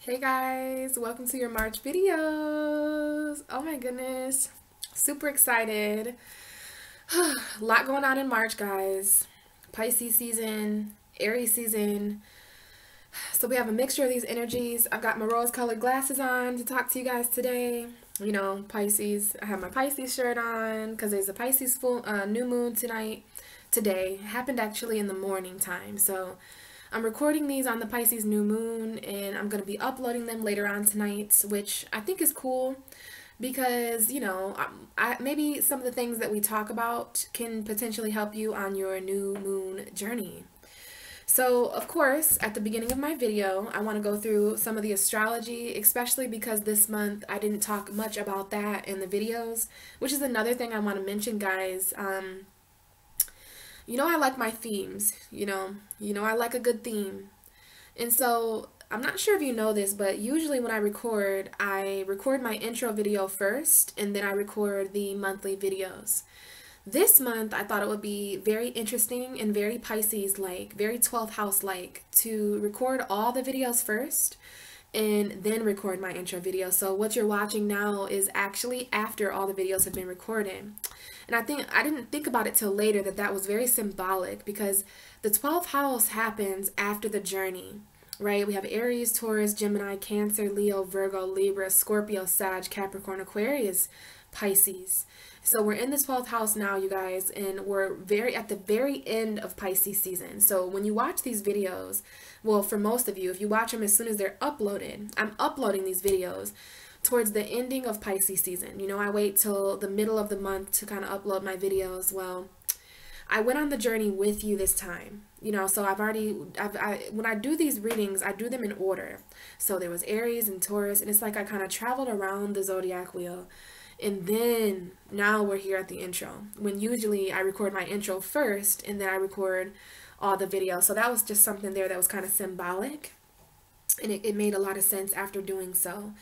Hey guys, welcome to your March videos. Oh my goodness, super excited. A lot going on in March, guys. Pisces season, Aries season. So we have a mixture of these energies. I've got my rose-colored glasses on to talk to you guys today. You know, Pisces. I have my Pisces shirt on because there's a Pisces full new moon today. It happened actually in the morning time. So I'm recording these on the Pisces new moon, and I'm going to be uploading them later on tonight, which I think is cool because, you know, maybe some of the things that we talk about can potentially help you on your new moon journey. So, of course, at the beginning of my video, I want to go through some of the astrology, especially because this month I didn't talk much about that in the videos, which is another thing I want to mention, guys. You know, I like my themes, I like a good theme. And so I'm not sure if you know this, but usually when I record my intro video first, and then I record the monthly videos. This month, I thought it would be very interesting and very Pisces-like, very 12th house-like to record all the videos first and then record my intro video. So what you're watching now is actually after all the videos have been recorded. And I didn't think about it till later that was very symbolic because the 12th house happens after the journey, right? We have Aries, Taurus, Gemini, Cancer, Leo, Virgo, Libra, Scorpio, Sag, Capricorn, Aquarius, Pisces. So we're in the 12th house now, you guys, and we're at the very end of Pisces season. So when you watch these videos, well, for most of you, if you watch them as soon as they're uploaded, I'm uploading these videos towards the ending of Pisces season. You know, I wait till the middle of the month to kind of upload my videos. Well, I went on the journey with you this time, so when I do these readings, I do them in order. So there was Aries and Taurus, and it's like I kind of traveled around the zodiac wheel. And then now we're here at the intro, when usually I record my intro first and then I record all the videos. So that was just something there that was kind of symbolic, and it made a lot of sense after doing so.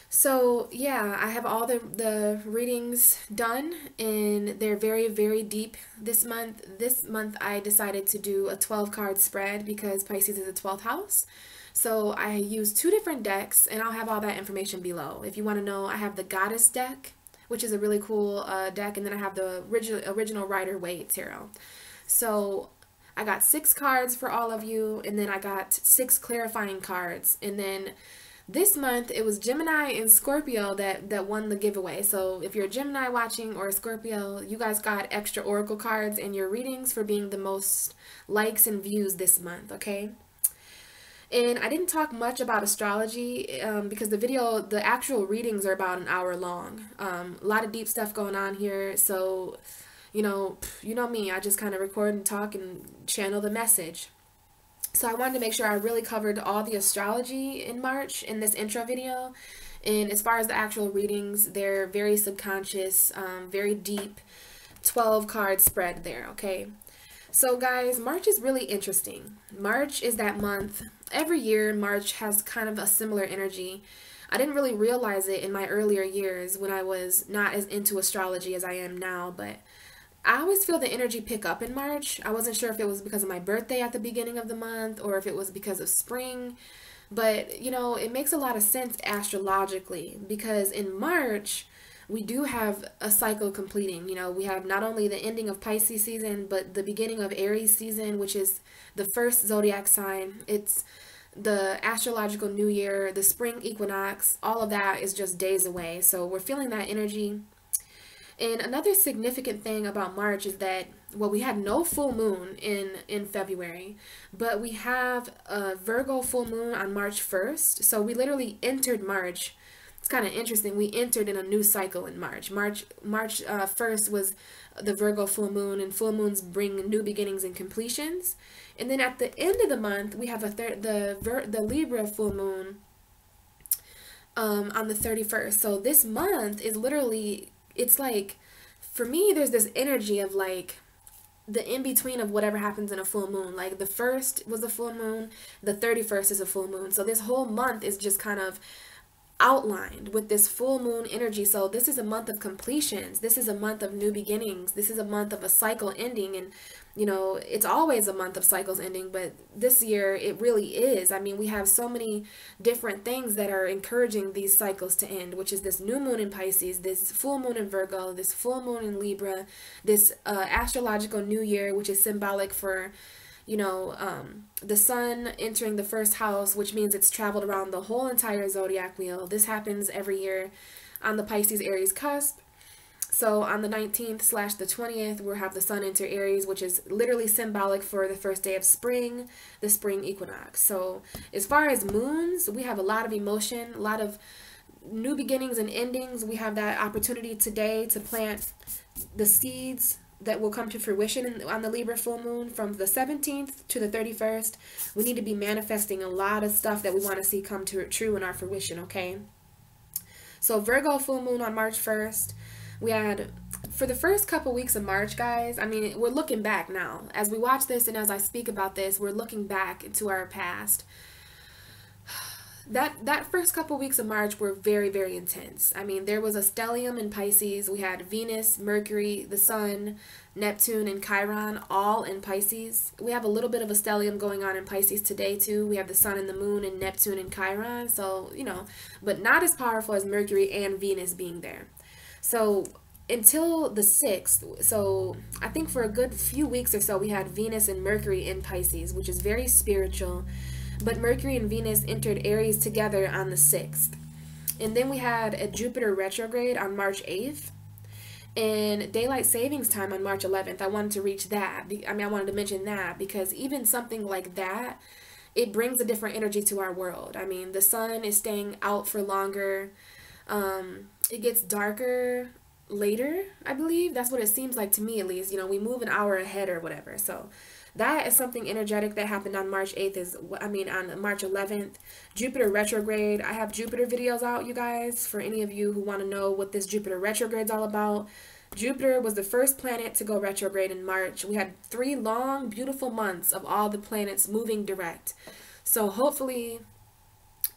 So yeah, I have all the readings done, and they're very, very deep this month. This month I decided to do a 12 card spread because Pisces is the 12th house. So I use two different decks, and I'll have all that information below. If you want to know, I have the Goddess deck, which is a really cool deck, and then I have the original Rider-Waite tarot. So I got 6 cards for all of you, and then I got 6 clarifying cards, and then this month it was Gemini and Scorpio that won the giveaway. So if you're a Gemini watching or a Scorpio, you guys got extra oracle cards in your readings for being the most likes and views this month, okay? And I didn't talk much about astrology because the actual readings are about an hour long. A lot of deep stuff going on here. So, you know me, I just kind of record and talk and channel the message. So I wanted to make sure I really covered all the astrology in March in this intro video. And as far as the actual readings, they're very subconscious, very deep, 12 card spread there, okay? So guys, March is really interesting. March is that month. Every year, March has kind of a similar energy. I didn't really realize it in my earlier years when I was not as into astrology as I am now, but I always feel the energy pick up in March. I wasn't sure if it was because of my birthday at the beginning of the month or if it was because of spring, but it makes a lot of sense astrologically because in March, we do have a cycle completing. We have not only the ending of Pisces season, but the beginning of Aries season, which is the first zodiac sign. It's the astrological new year, the spring equinox, all of that is just days away. So we're feeling that energy. And another significant thing about March is that, well, we had no full moon in February, but we have a Virgo full moon on March 1st. So we literally entered March. It's kind of interesting. We entered in a new cycle in March. March 1st was the Virgo full moon, and full moons bring new beginnings and completions. And then at the end of the month, we have the Libra full moon on the 31st. So this month is literally, it's like, for me, there's this energy of like the in-between of whatever happens in a full moon. Like the 1st was a full moon, the 31st is a full moon. So this whole month is just kind of outlined with this full moon energy. So this is a month of completions. This is a month of new beginnings. This is a month of a cycle ending. And you know, it's always a month of cycles ending, but this year it really is. I mean, we have so many different things that are encouraging these cycles to end, which is this new moon in Pisces, this full moon in Virgo, this full moon in Libra, this astrological new year, which is symbolic for, you know, the sun entering the first house, which means it's traveled around the whole entire zodiac wheel. This happens every year on the Pisces Aries cusp. So on the 19th / the 20th, we'll have the sun enter Aries, which is literally symbolic for the first day of spring, the spring equinox. So as far as moons, we have a lot of emotion, a lot of new beginnings and endings. We have that opportunity today to plant the seeds that will come to fruition on the Libra full moon from the 17th to the 31st. We need to be manifesting a lot of stuff that we want to see come true in our fruition, okay? So Virgo full moon on March 1st. We had, for the first couple weeks of March, guys, I mean, we're looking back now. As we watch this and as I speak about this, we're looking back to our past. That first couple weeks of March were very, very intense. I mean, there was a stellium in Pisces. We had Venus, Mercury, the Sun, Neptune, and Chiron all in Pisces. We have a little bit of a stellium going on in Pisces today, too. We have the Sun and the Moon and Neptune and Chiron. So, you know, but not as powerful as Mercury and Venus being there. So until the 6th, so I think for a good few weeks or so, we had Venus and Mercury in Pisces, which is very spiritual. But Mercury and Venus entered Aries together on the 6th. And then we had a Jupiter retrograde on March 8th. And daylight savings time on March 11th. I wanted to reach that. I mean, I wanted to mention that because even something like that, it brings a different energy to our world. I mean, the sun is staying out for longer. It gets darker later, I believe. That's what it seems like to me, at least. You know, we move an hour ahead or whatever. So that is something energetic that happened on March 8th. On March 11th. Jupiter retrograde. I have Jupiter videos out, you guys, for any of you who want to know what this Jupiter retrograde is all about. Jupiter was the first planet to go retrograde in March. We had 3 long, beautiful months of all the planets moving direct. So hopefully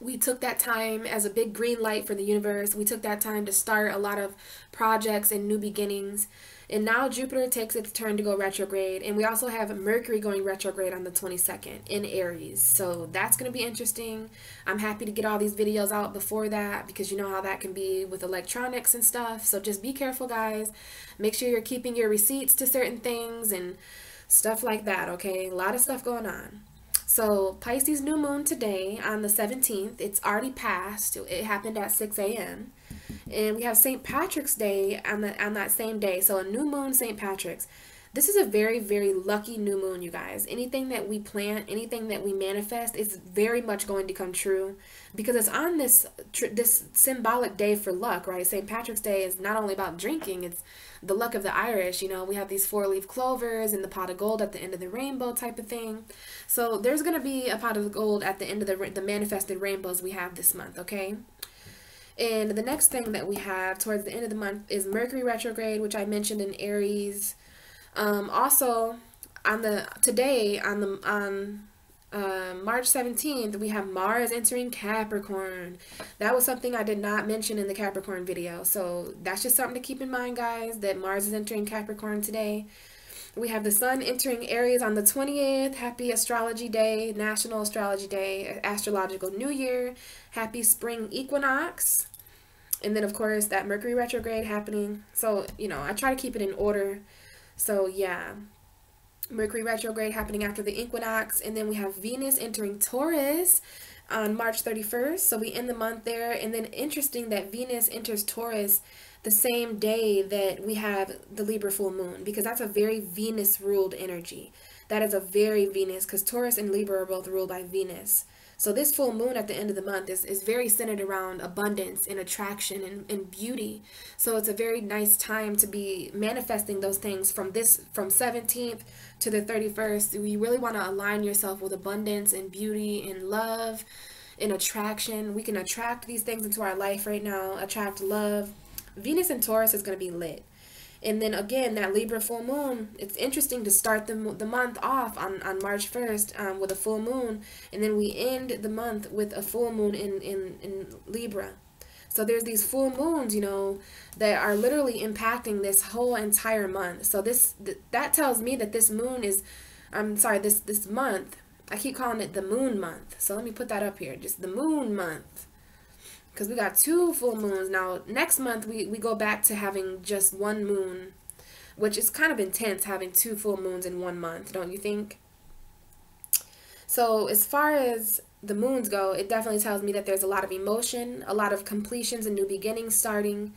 we took that time as a big green light for the universe. We took that time to start a lot of projects and new beginnings. And now Jupiter takes its turn to go retrograde. And we also have Mercury going retrograde on the 22nd in Aries. So that's going to be interesting. I'm happy to get all these videos out before that because you know how that can be with electronics and stuff. So just be careful, guys. Make sure you're keeping your receipts to certain things and stuff like that, okay? A lot of stuff going on. So Pisces new moon today on the 17th. It's already passed. It happened at 6 a.m. And we have St. Patrick's Day on that same day. So a new moon, St. Patrick's. This is a very, very lucky new moon, you guys. Anything that we plant, anything that we manifest is very much going to come true because it's on this symbolic day for luck, right? St. Patrick's Day is not only about drinking, it's the luck of the Irish. You know, we have these 4-leaf clovers and the pot of gold at the end of the rainbow type of thing. So there's going to be a pot of gold at the end of the manifested rainbows we have this month, okay? And the next thing that we have towards the end of the month is Mercury retrograde, which I mentioned in Aries. Also on March 17th, we have Mars entering Capricorn. That was something I did not mention in the Capricorn video. So that's just something to keep in mind, guys, that Mars is entering Capricorn today. We have the sun entering Aries on the 20th. Happy Astrology Day, National Astrology Day, Astrological New Year. Happy Spring Equinox. And then, of course, that Mercury retrograde happening. So, you know, I try to keep it in order. So, yeah. Mercury retrograde happening after the equinox. And then we have Venus entering Taurus on March 31st. So we end the month there. And then interesting that Venus enters Taurus the same day that we have the Libra full moon, because that's a very Venus ruled energy. That is a very Venus, because Taurus and Libra are both ruled by Venus. So this full moon at the end of the month is very centered around abundance and attraction and beauty. So it's a very nice time to be manifesting those things from 17th to the 31st. You really want to align yourself with abundance and beauty and love and attraction. We can attract these things into our life right now, attract love. Venus and Taurus is going to be lit. And then again, that Libra full moon, it's interesting to start the month off on March 1st with a full moon. And then we end the month with a full moon in Libra. So there's these full moons, you know, that are literally impacting this whole entire month. So that tells me that this moon is, I'm sorry, this month, I keep calling it the moon month. So let me put that up here, just the moon month. Because we got 2 full moons. Now, next month, we go back to having just 1 moon, which is kind of intense having 2 full moons in 1 month, don't you think? So as far as the moons go, it definitely tells me that there's a lot of emotion, a lot of completions and new beginnings starting.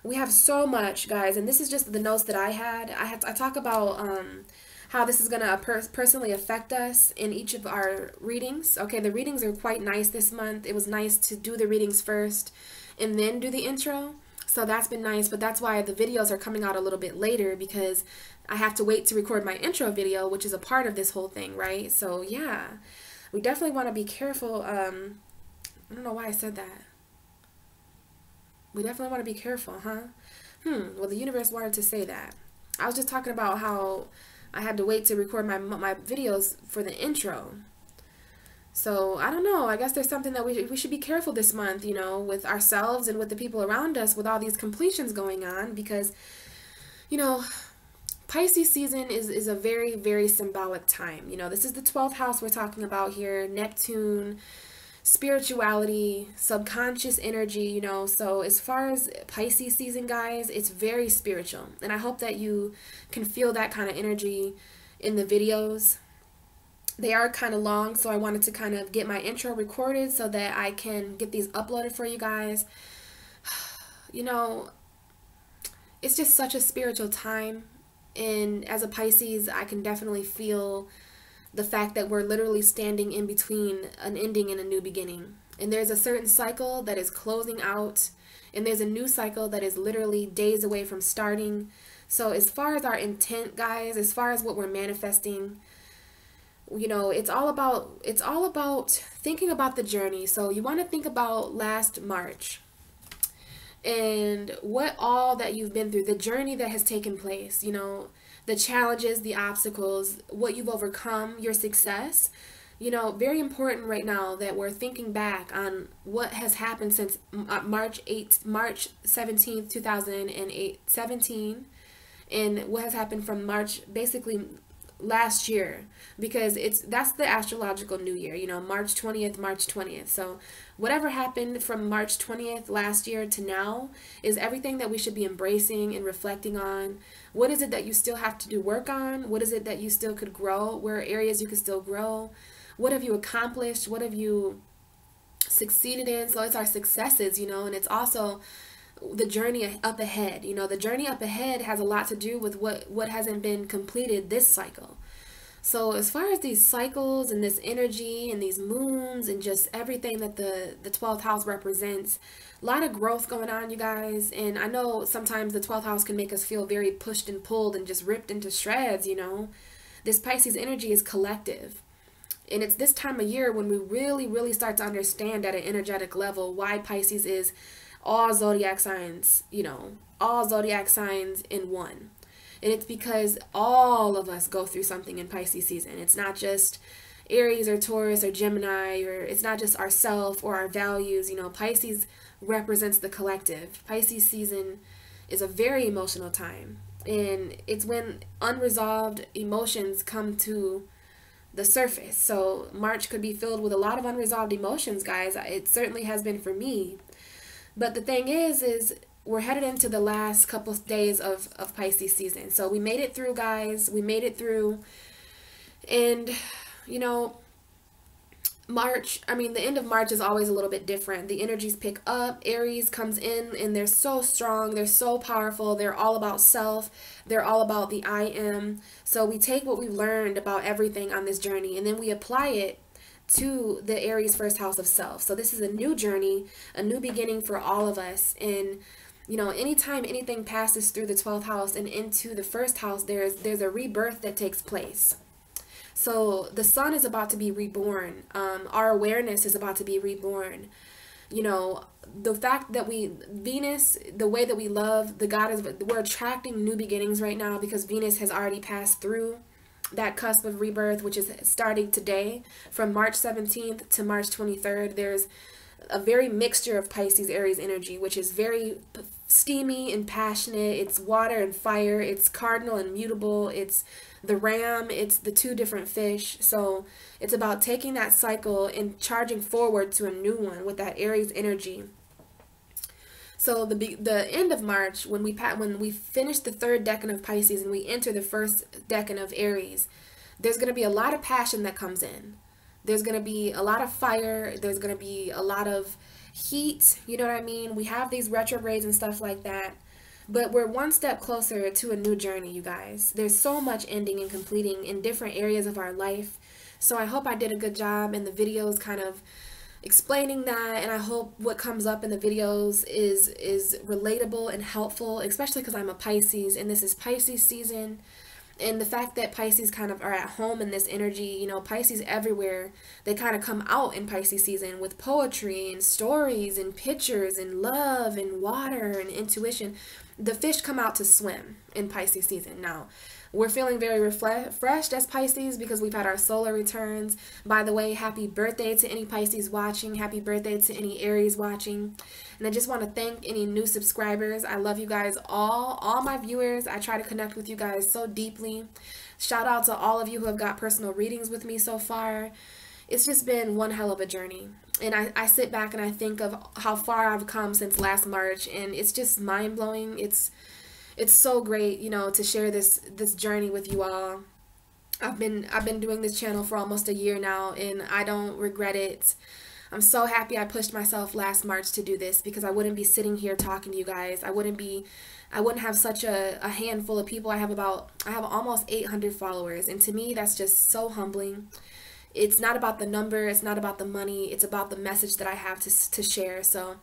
We have so much, guys, and this is just the notes that I had. I talk about how this is going to personally affect us in each of our readings. Okay, the readings are quite nice this month. It was nice to do the readings first and then do the intro. So that's been nice, but that's why the videos are coming out a little bit later, because I have to wait to record my intro video, which is a part of this whole thing, right? So yeah, we definitely want to be careful. I don't know why I said that. We definitely want to be careful, huh? Well, the universe wanted to say that. I was just talking about how I had to wait to record my videos for the intro. So, I don't know. I guess there's something that we should be careful this month, you know, with ourselves and with the people around us, with all these completions going on, because, you know, Pisces season is a very, very symbolic time. You know, this is the 12th house we're talking about here, Neptune, spirituality, subconscious energy, you know. So as far as Pisces season, guys, it's very spiritual. And I hope that you can feel that kind of energy in the videos. They are kind of long, so I wanted to kind of get my intro recorded so that I can get these uploaded for you guys. You know, it's just such a spiritual time. And as a Pisces, I can definitely feel the fact that we're literally standing in between an ending and a new beginning. And there's a certain cycle that is closing out, and there's a new cycle that is literally days away from starting. So as far as our intent, guys, as far as what we're manifesting, you know, it's all about thinking about the journey. So you want to think about last March and what all that you've been through, the journey that has taken place, you know, the challenges, the obstacles, what you've overcome, your success. You know, very important right now that we're thinking back on what has happened since March 17th, 2017, and what has happened from March, basically last year, because that's the astrological new year, you know, March 20th. So whatever happened from March 20th last year to now is everything that we should be embracing and reflecting on. What is it that you still have to do work on? What is it that you still could grow? Where are areas you could still grow? What have you accomplished? What have you succeeded in? So it's our successes, you know, and it's also the journey up ahead. You know, the journey up ahead has a lot to do with what hasn't been completed this cycle. So as far as these cycles and this energy and these moons and just everything that the 12th house represents, a lot of growth going on, you guys. And I know sometimes the 12th house can make us feel very pushed and pulled and just ripped into shreds, you know. This Pisces energy is collective. And it's this time of year when we really, really start to understand at an energetic level why Pisces is all zodiac signs, you know, all zodiac signs in one. And it's because all of us go through something in Pisces season. It's not just Aries or Taurus or Gemini, or it's not just ourself or our values. You know, Pisces represents the collective. Pisces season is a very emotional time. And it's when unresolved emotions come to the surface. So March could be filled with a lot of unresolved emotions, guys. It certainly has been for me. But the thing is we're headed into the last couple of days of Pisces season. So we made it through, guys. We made it through. And, you know, the end of March is always a little bit different. The energies pick up. Aries comes in and they're so strong. They're so powerful. They're all about self. They're all about the I am. So we take what we've learned about everything on this journey and then we apply it to the Aries first house of self. So this is a new journey, a new beginning for all of us. And, you know, anytime anything passes through the 12th house and into the first house, there's a rebirth that takes place. So the sun is about to be reborn. Our awareness is about to be reborn. You know, the fact that Venus, the way that we love the goddess, we're attracting new beginnings right now because Venus has already passed through that cusp of rebirth, which is starting today from March 17th to March 23rd. There's a very mixture of Pisces Aries energy, which is very steamy and passionate. It's water and fire. It's cardinal and mutable. It's the ram. It's the two different fish. So it's about taking that cycle and charging forward to a new one with that Aries energy. So the end of March, when we finish the third decan of Pisces and we enter the first decan of Aries, there's going to be a lot of passion that comes in. There's going to be a lot of fire. There's going to be a lot of heat. You know what I mean? We have these retrogrades and stuff like that. But we're one step closer to a new journey, you guys. There's so much ending and completing in different areas of our life. So I hope I did a good job in the videos kind of explaining that, and I hope what comes up in the videos is relatable and helpful, especially because I'm a Pisces and this is Pisces season. And the fact that Pisces kind of are at home in this energy, you know, Pisces everywhere, they kind of come out in Pisces season with poetry and stories and pictures and love and water and intuition. The fish come out to swim in Pisces season. Now, we're feeling very refreshed as Pisces because we've had our solar returns. By the way, happy birthday to any Pisces watching. Happy birthday to any Aries watching. And I just want to thank any new subscribers. I love you guys all my viewers. I try to connect with you guys so deeply. Shout out to all of you who have got personal readings with me so far. It's just been one hell of a journey. And I sit back and I think of how far I've come since last March, and it's just mind-blowing. It's so great, you know, to share this journey with you all. I've been doing this channel for almost a year now, and I don't regret it. I'm so happy I pushed myself last March to do this, because I wouldn't be sitting here talking to you guys. I wouldn't have such a handful of people. I have almost 800 followers, and to me that's just so humbling. It's not about the number, it's not about the money, it's about the message that I have to share. So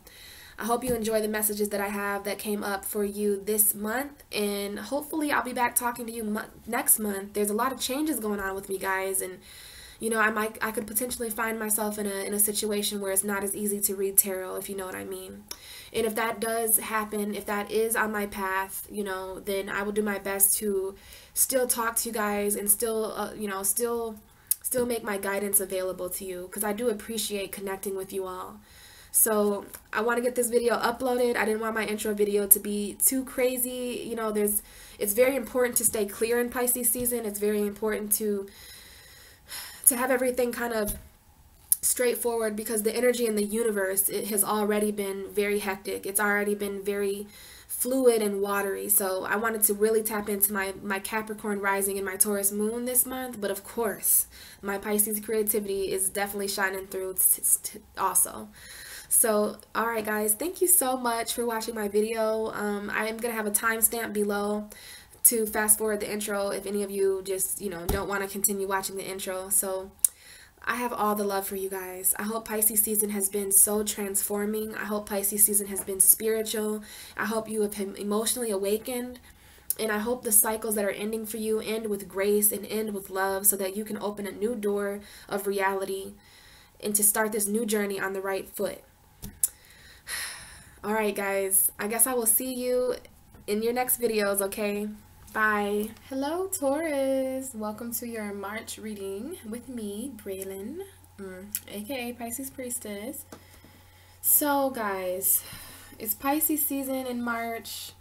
I hope you enjoy the messages that I have that came up for you this month, and hopefully I'll be back talking to you next month. There's a lot of changes going on with me, guys, and you know, I could potentially find myself in a situation where it's not as easy to read tarot, if you know what I mean. And if that does happen, if that is on my path, you know, then I will do my best to still talk to you guys and still, you know, still make my guidance available to you, because I do appreciate connecting with you all. So I want to get this video uploaded. I didn't want my intro video to be too crazy. You know, it's very important to stay clear in Pisces season. It's very important to have everything kind of straightforward, because the energy in the universe, it has already been very hectic. It's already been very fluid and watery. So I wanted to really tap into my Capricorn rising and my Taurus moon this month. But of course, my Pisces creativity is definitely shining through also. So, alright guys, thank you so much for watching my video. I am going to have a timestamp below to fast forward the intro if any of you just, you know, don't want to continue watching the intro. So, I have all the love for you guys. I hope Pisces season has been so transforming. I hope Pisces season has been spiritual. I hope you have been emotionally awakened. And I hope the cycles that are ending for you end with grace and end with love, so that you can open a new door of reality and to start this new journey on the right foot. Alright guys, I guess I will see you in your next videos, okay? Bye. Hello Taurus, welcome to your March reading with me, Braylon, aka Pisces Priestess. So guys, it's Pisces season in March,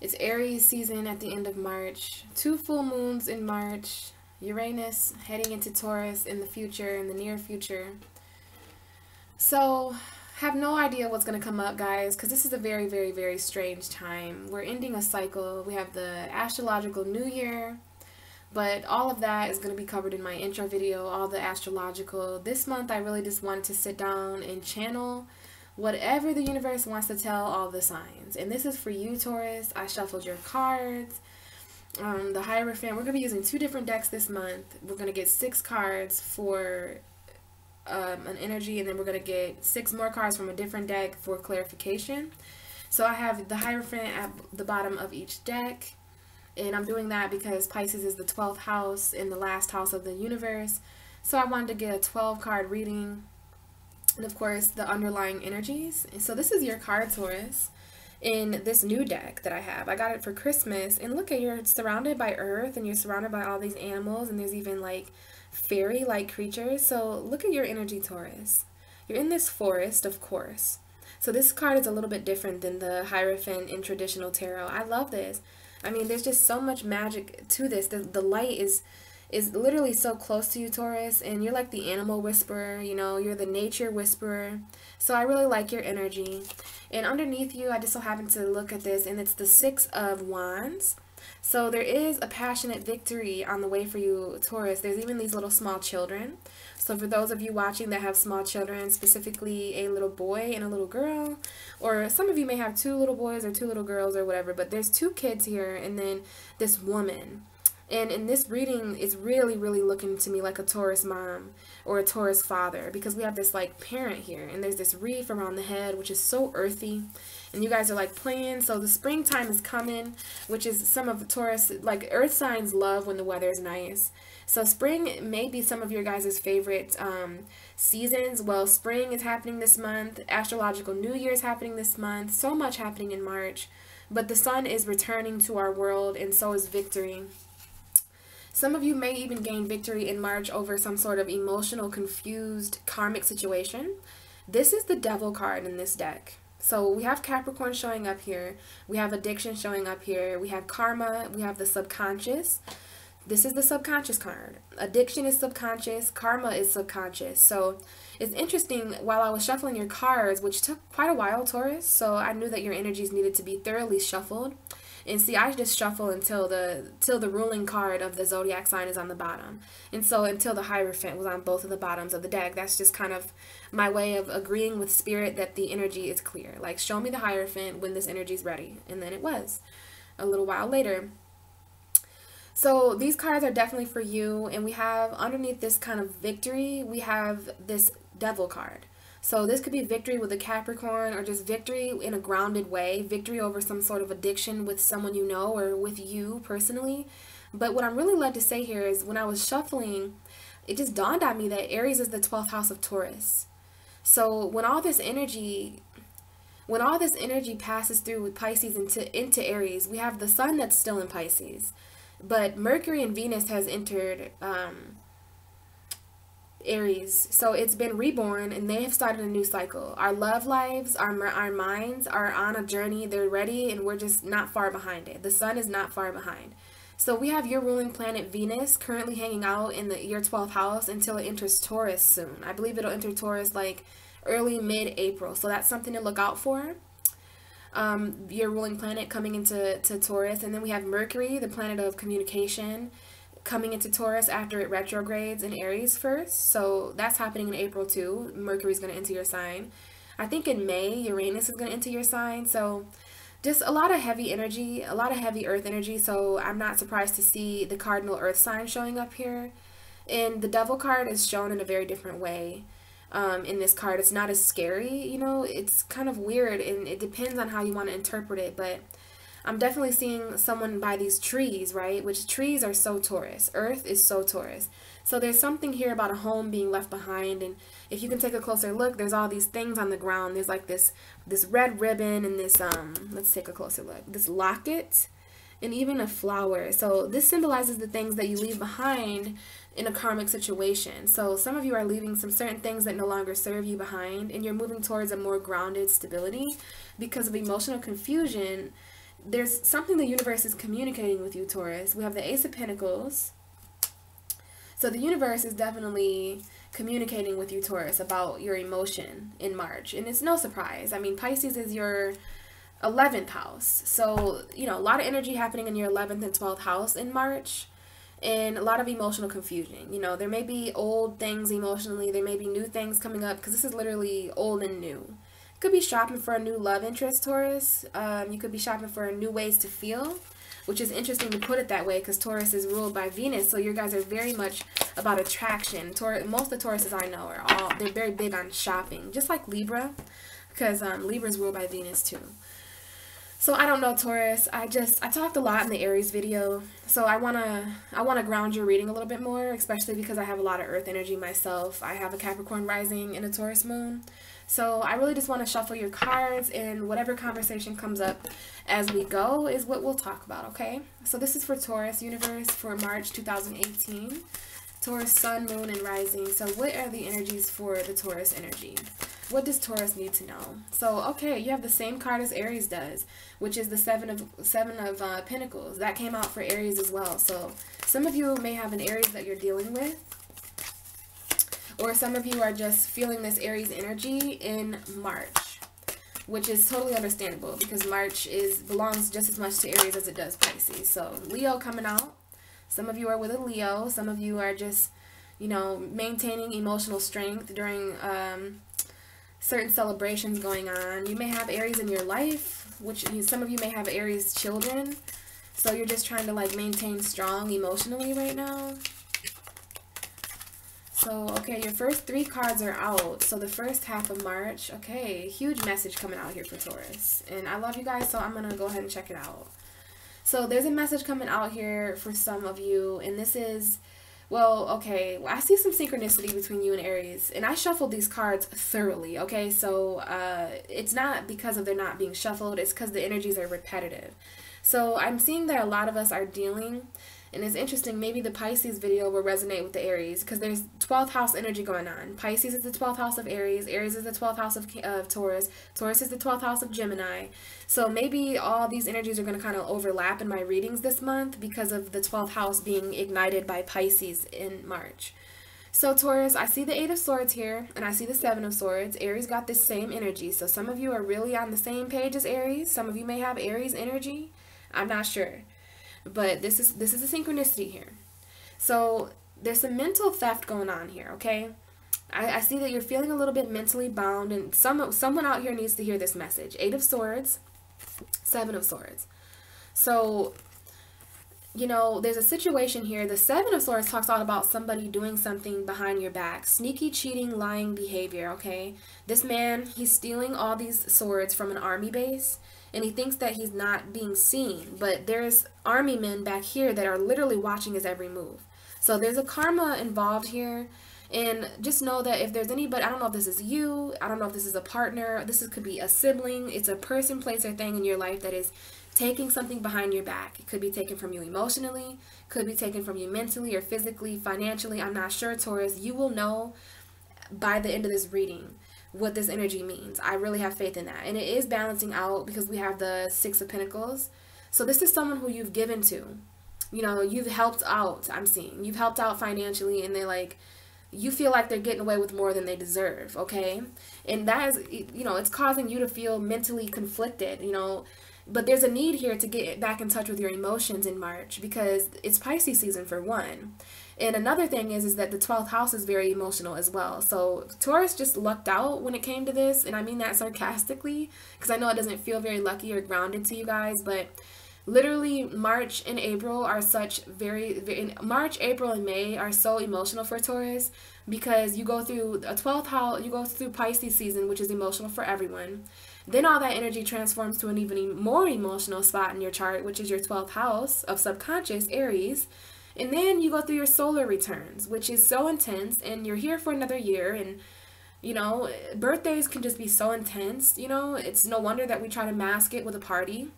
it's Aries season at the end of March, 2 full moons in March, Uranus heading into Taurus in the future, in the near future. So have no idea what's going to come up, guys, because this is a very, very, very strange time. We're ending a cycle. We have the astrological new year, but all of that is going to be covered in my intro video, all the astrological. This month, I really just wanted to sit down and channel whatever the universe wants to tell all the signs. And this is for you, Taurus. I shuffled your cards. The Hierophant. We're going to be using 2 different decks this month. We're going to get 6 cards for an energy, and then we're going to get 6 more cards from a different deck for clarification. So I have the Hierophant at the bottom of each deck, and I'm doing that because Pisces is the 12th house and the last house of the universe. So I wanted to get a 12 card reading, and of course the underlying energies. And so this is your card, Taurus, in this new deck that I have. I got it for Christmas, and look at, you're surrounded by earth and you're surrounded by all these animals, and there's even like fairy-like creatures. So look at your energy, Taurus. You're in this forest, of course. So this card is a little bit different than the Hierophant in traditional tarot. I love this. I mean, there's just so much magic to this. The light is literally so close to you, Taurus, and you're like the animal whisperer, you know, you're the nature whisperer. So I really like your energy. And underneath you, I just so happen to look at this, and it's the Six of Wands. So there is a passionate victory on the way for you, Taurus. There's even these little small children. So for those of you watching that have small children, specifically a little boy and a little girl, or some of you may have 2 little boys or 2 little girls or whatever, but there's 2 kids here and then this woman. And in this reading, it's really, really looking to me like a Taurus mom or a Taurus father, because we have this like parent here, and there's this wreath around the head, which is so earthy, and you guys are like playing. So the springtime is coming, which is some of the Taurus, like earth signs love when the weather is nice. So spring may be some of your guys' favorite seasons. Well, spring is happening this month. Astrological New Year is happening this month. So much happening in March. But the sun is returning to our world, and so is victory. Some of you may even gain victory in March over some sort of emotional, confused, karmic situation. This is the Devil card in this deck. So we have Capricorn showing up here. We have addiction showing up here. We have karma. We have the subconscious. This is the subconscious card. Addiction is subconscious. Karma is subconscious. So it's interesting, while I was shuffling your cards, which took quite a while, Taurus, so I knew that your energies needed to be thoroughly shuffled. And see, I just shuffle until the ruling card of the zodiac sign is on the bottom. And so until the Hierophant was on both of the bottoms of the deck. That's just kind of my way of agreeing with spirit that the energy is clear. Like, show me the Hierophant when this energy is ready. And then it was a little while later. So these cards are definitely for you. And we have underneath this kind of victory, we have this Devil card. So this could be victory with a Capricorn, or just victory in a grounded way, victory over some sort of addiction with someone you know or with you personally. But what I'm really led to say here is, when I was shuffling, it just dawned on me that Aries is the 12th house of Taurus. So when all this energy passes through with Pisces into Aries, we have the sun that's still in Pisces, but Mercury and Venus has entered Aries. So it's been reborn, and they have started a new cycle. Our love lives, our minds are on a journey. They're ready, and we're just not far behind it. The sun is not far behind. So we have your ruling planet Venus currently hanging out in your 12th house until it enters Taurus soon. I believe it'll enter Taurus like early mid-April. So that's something to look out for. Your ruling planet coming into Taurus. And then we have Mercury, the planet of communication, coming into Taurus after it retrogrades in Aries first. So that's happening in April too. Mercury's going to enter your sign. I think in May, Uranus is going to enter your sign. So just a lot of heavy energy, a lot of heavy earth energy. So I'm not surprised to see the cardinal earth sign showing up here. And the Devil card is shown in a very different way. In this card, it's not as scary, you know, it's kind of weird, and it depends on how you want to interpret it. But I'm definitely seeing someone by these trees, right? Which trees are so Taurus. Earth is so Taurus. So there's something here about a home being left behind. And if you can take a closer look, there's all these things on the ground. There's like this red ribbon and this, let's take a closer look, this locket and even a flower. So this symbolizes the things that you leave behind in a karmic situation. So some of you are leaving some certain things that no longer serve you behind, and you're moving towards a more grounded stability because of emotional confusion. There's something the universe is communicating with you, Taurus. We have the Ace of Pentacles. So the universe is definitely communicating with you, Taurus, about your emotion in March. And it's no surprise. I mean, Pisces is your 11th house. So, you know, a lot of energy happening in your 11th and 12th house in March. And a lot of emotional confusion. You know, there may be old things emotionally. There may be new things coming up, because this is literally old and new. You could be shopping for a new love interest, Taurus. You could be shopping for new ways to feel, which is interesting to put it that way, because Taurus is ruled by Venus. So you guys are very much about attraction. Most of the Tauruses I know they're very big on shopping, just like Libra, because Libra is ruled by Venus too. So I don't know, Taurus. I talked a lot in the Aries video, so I wanna ground your reading a little bit more, especially because I have a lot of earth energy myself. I have a Capricorn rising and a Taurus moon. So I really just want to shuffle your cards, and whatever conversation comes up as we go is what we'll talk about, okay? So this is for Taurus universe for March 2018. Taurus sun, moon, and rising. So what are the energies for the Taurus energy? What does Taurus need to know? So, okay, you have the same card as Aries does, which is the seven of Pentacles. That came out for Aries as well. So some of you may have an Aries that you're dealing with, or some of you are just feeling this Aries energy in March, which is totally understandable because March belongs just as much to Aries as it does Pisces. So Leo coming out. Some of you are with a Leo. Some of you are just, you know, maintaining emotional strength during certain celebrations going on. You may have Aries in your life, which some of you may have Aries children. So you're just trying to like maintain strong emotionally right now. So, okay, your first 3 cards are out. So the first half of March, okay, huge message coming out here for Taurus. And I love you guys, so I'm going to go ahead and check it out. So there's a message coming out here for some of you, and this is, well, okay, I see some synchronicity between you and Aries, and I shuffled these cards thoroughly, okay? So it's not because of they're not being shuffled, it's because the energies are repetitive. So I'm seeing that a lot of us are dealing, and it's interesting, maybe the Pisces video will resonate with the Aries, because there's 12th house energy going on. Pisces is the 12th house of Aries. Aries is the 12th house of Taurus. Taurus is the 12th house of Gemini. So maybe all these energies are going to kind of overlap in my readings this month because of the 12th house being ignited by Pisces in March. So Taurus, I see the 8 of Swords here, and I see the 7 of Swords. Aries got this same energy. So some of you are really on the same page as Aries. Some of you may have Aries energy. I'm not sure. But this is a synchronicity here. So there's some mental theft going on here, okay? I see that you're feeling a little bit mentally bound, and someone out here needs to hear this message. 8 of Swords, 7 of Swords. So, you know, there's a situation here. The 7 of Swords talks all about somebody doing something behind your back. Sneaky, cheating, lying behavior, okay? This man, he's stealing all these swords from an army base, and he thinks that he's not being seen, but there's army men back here that are literally watching his every move. So there's a karma involved here, and just know that if there's anybody, I don't know if this is you, I don't know if this is a partner, could be a sibling, it's a person, place, or thing in your life that is taking something behind your back. It could be taken from you emotionally, could be taken from you mentally or physically, financially, I'm not sure, Taurus. You will know by the end of this reading what this energy means. I really have faith in that. And it is balancing out because we have the 6 of Pentacles. So this is someone who you've given to. You know, you've helped out, I'm seeing. You've helped out financially, and they're like, you feel like they're getting away with more than they deserve, okay? And that is, you know, it's causing you to feel mentally conflicted, you know. But there's a need here to get back in touch with your emotions in March because it's Pisces season for one. And another thing is that the 12th house is very emotional as well. So Taurus just lucked out when it came to this. And I mean that sarcastically because I know it doesn't feel very lucky or grounded to you guys. But literally March and April are such March, April, and May are so emotional for Taurus because you go through a 12th house, you go through Pisces season, which is emotional for everyone. Then all that energy transforms to an even more emotional spot in your chart, which is your 12th house of subconscious, Aries. And then you go through your solar returns, which is so intense, and you're here for another year. And, you know, birthdays can just be so intense, you know. It's no wonder that we try to mask it with a party,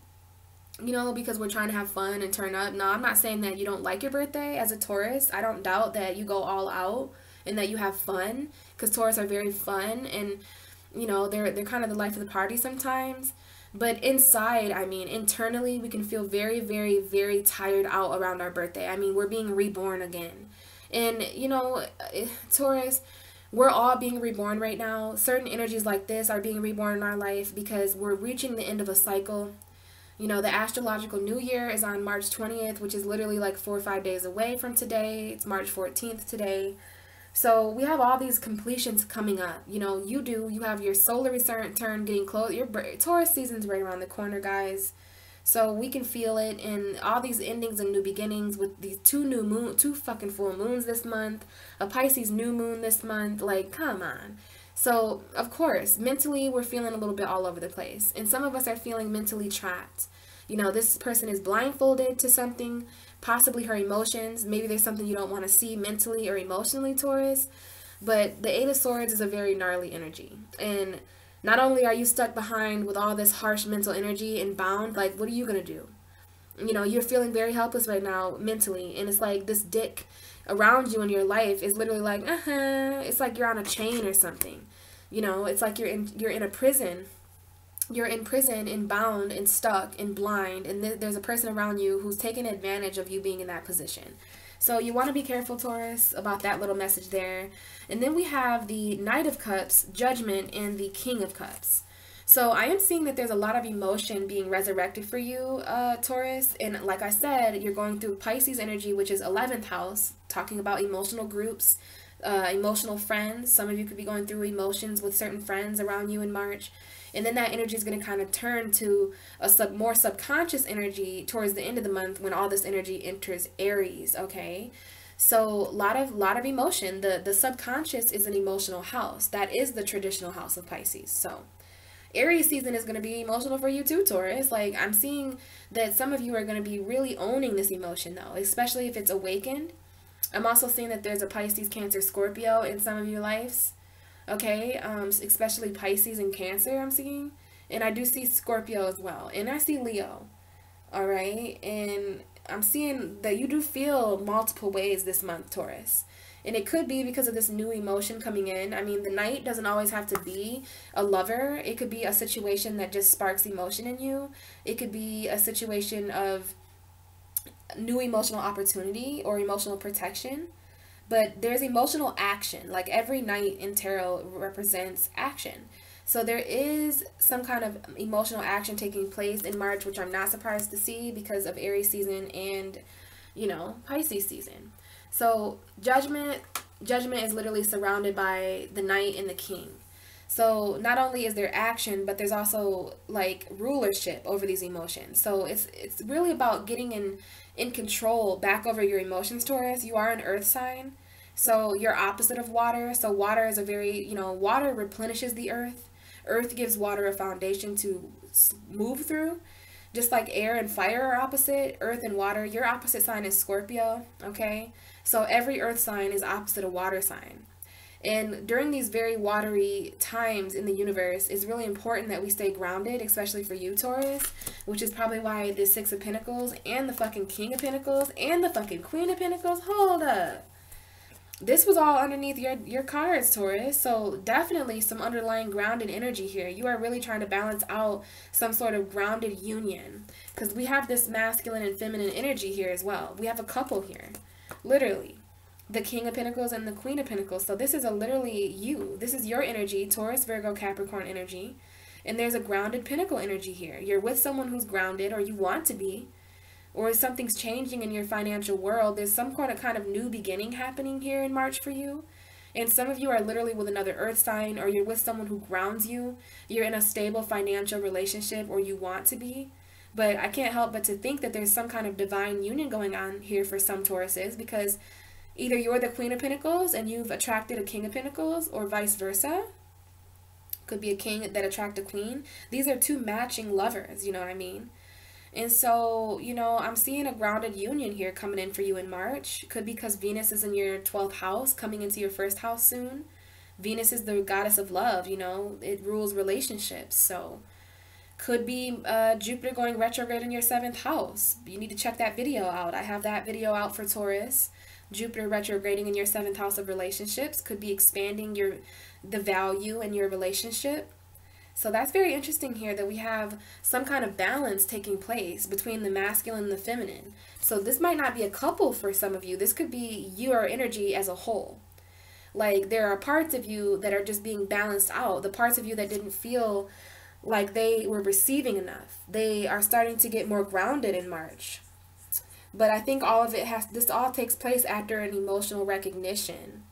you know, because we're trying to have fun and turn up. No, I'm not saying that you don't like your birthday as a Taurus. I don't doubt that you go all out and that you have fun, because Taurus are very fun, and, you know, they're kind of the life of the party sometimes. But inside, I mean, internally, we can feel very, very, very tired out around our birthday. I mean, we're being reborn again. And, you know, Taurus, we're all being reborn right now. Certain energies like this are being reborn in our life because we're reaching the end of a cycle. You know, the astrological new year is on March 20th, which is literally like 4 or 5 days away from today. It's March 14th today. So we have all these completions coming up. You know, you have your solar return getting close. Your Taurus season's right around the corner, guys. So we can feel it in all these endings and new beginnings with these two fucking full moons this month, a Pisces new moon this month. Like, come on. So, of course, mentally we're feeling a little bit all over the place. And some of us are feeling mentally trapped. You know, this person is blindfolded to something, possibly her emotions. Maybe there's something you don't want to see mentally or emotionally, Taurus. But the 8 of Swords is a very gnarly energy. And not only are you stuck behind with all this harsh mental energy and bound, like, what are you going to do? You know, you're feeling very helpless right now mentally, and it's like this dick around you in your life is literally like, it's like you're on a chain or something. You know, it's like you're in a prison. You're in prison and bound and stuck and blind, and there's a person around you who's taking advantage of you being in that position. So you want to be careful, Taurus, about that little message there. And then we have the Knight of Cups, Judgment, and the King of Cups. So I am seeing that there's a lot of emotion being resurrected for you, Taurus. And like I said, you're going through Pisces energy, which is 11th house, talking about emotional groups, emotional friends. Some of you could be going through emotions with certain friends around you in March. And then that energy is going to kind of turn to a more subconscious energy towards the end of the month when all this energy enters Aries, okay? So a lot of emotion. The subconscious is an emotional house. That is the traditional house of Pisces. So Aries season is going to be emotional for you too, Taurus. Like, I'm seeing that some of you are going to be really owning this emotion, though, especially if it's awakened. I'm also seeing that there's a Pisces, Cancer, Scorpio in some of your lives, okay? Especially Pisces and Cancer, I'm seeing. And I do see Scorpio as well. And I see Leo, all right? And I'm seeing that you do feel multiple ways this month, Taurus. And it could be because of this new emotion coming in. I mean, the Knight doesn't always have to be a lover. It could be a situation that just sparks emotion in you. It could be a situation of new emotional opportunity or emotional protection. But there's emotional action. Like, every Knight in tarot represents action. So there is some kind of emotional action taking place in March, which I'm not surprised to see because of Aries season and, you know, Pisces season. So judgment is literally surrounded by the Knight and the King. So not only is there action, but there's also like rulership over these emotions. So it's really about getting in control back over your emotions, Taurus. You are an earth sign. So you're opposite of water. So water is a very, you know, water replenishes the earth. Earth gives water a foundation to move through. Just like air and fire are opposite, earth and water. Your opposite sign is Scorpio, okay? So every earth sign is opposite a water sign. And during these very watery times in the universe, it's really important that we stay grounded, especially for you, Taurus, which is probably why the Six of Pentacles and the fucking King of Pentacles and the fucking Queen of Pentacles, hold up. This was all underneath your cards, Taurus. So definitely some underlying grounded energy here. You are really trying to balance out some sort of grounded union. Because we have this masculine and feminine energy here as well. We have a couple here. Literally. The King of Pentacles and the Queen of Pentacles. So this is literally you. This is your energy. Taurus, Virgo, Capricorn energy. And there's a grounded Pentacle energy here. You're with someone who's grounded, or you want to be. Or something's changing in your financial world. There's some kind of new beginning happening here in March for you. And some of you are literally with another earth sign, or you're with someone who grounds you. You're in a stable financial relationship, or you want to be. But I can't help but to think that there's some kind of divine union going on here for some Tauruses, because either you're the Queen of Pentacles and you've attracted a King of Pentacles, or vice versa. Could be a king that attracts a queen. These are two matching lovers, you know what I mean? And so, you know, I'm seeing a grounded union here coming in for you in March. Could be because Venus is in your 12th house, coming into your first house soon. Venus is the goddess of love, you know. It rules relationships. So, could be Jupiter going retrograde in your 7th house. You need to check that video out. I have that video out for Taurus. Jupiter retrograding in your 7th house of relationships. Could be expanding the value in your relationship. So that's very interesting here that we have some kind of balance taking place between the masculine and the feminine. So this might not be a couple for some of you. This could be your energy as a whole. Like, there are parts of you that are just being balanced out. The parts of you that didn't feel like they were receiving enough. They are starting to get more grounded in March. But I think all of it this all takes place after an emotional recognition.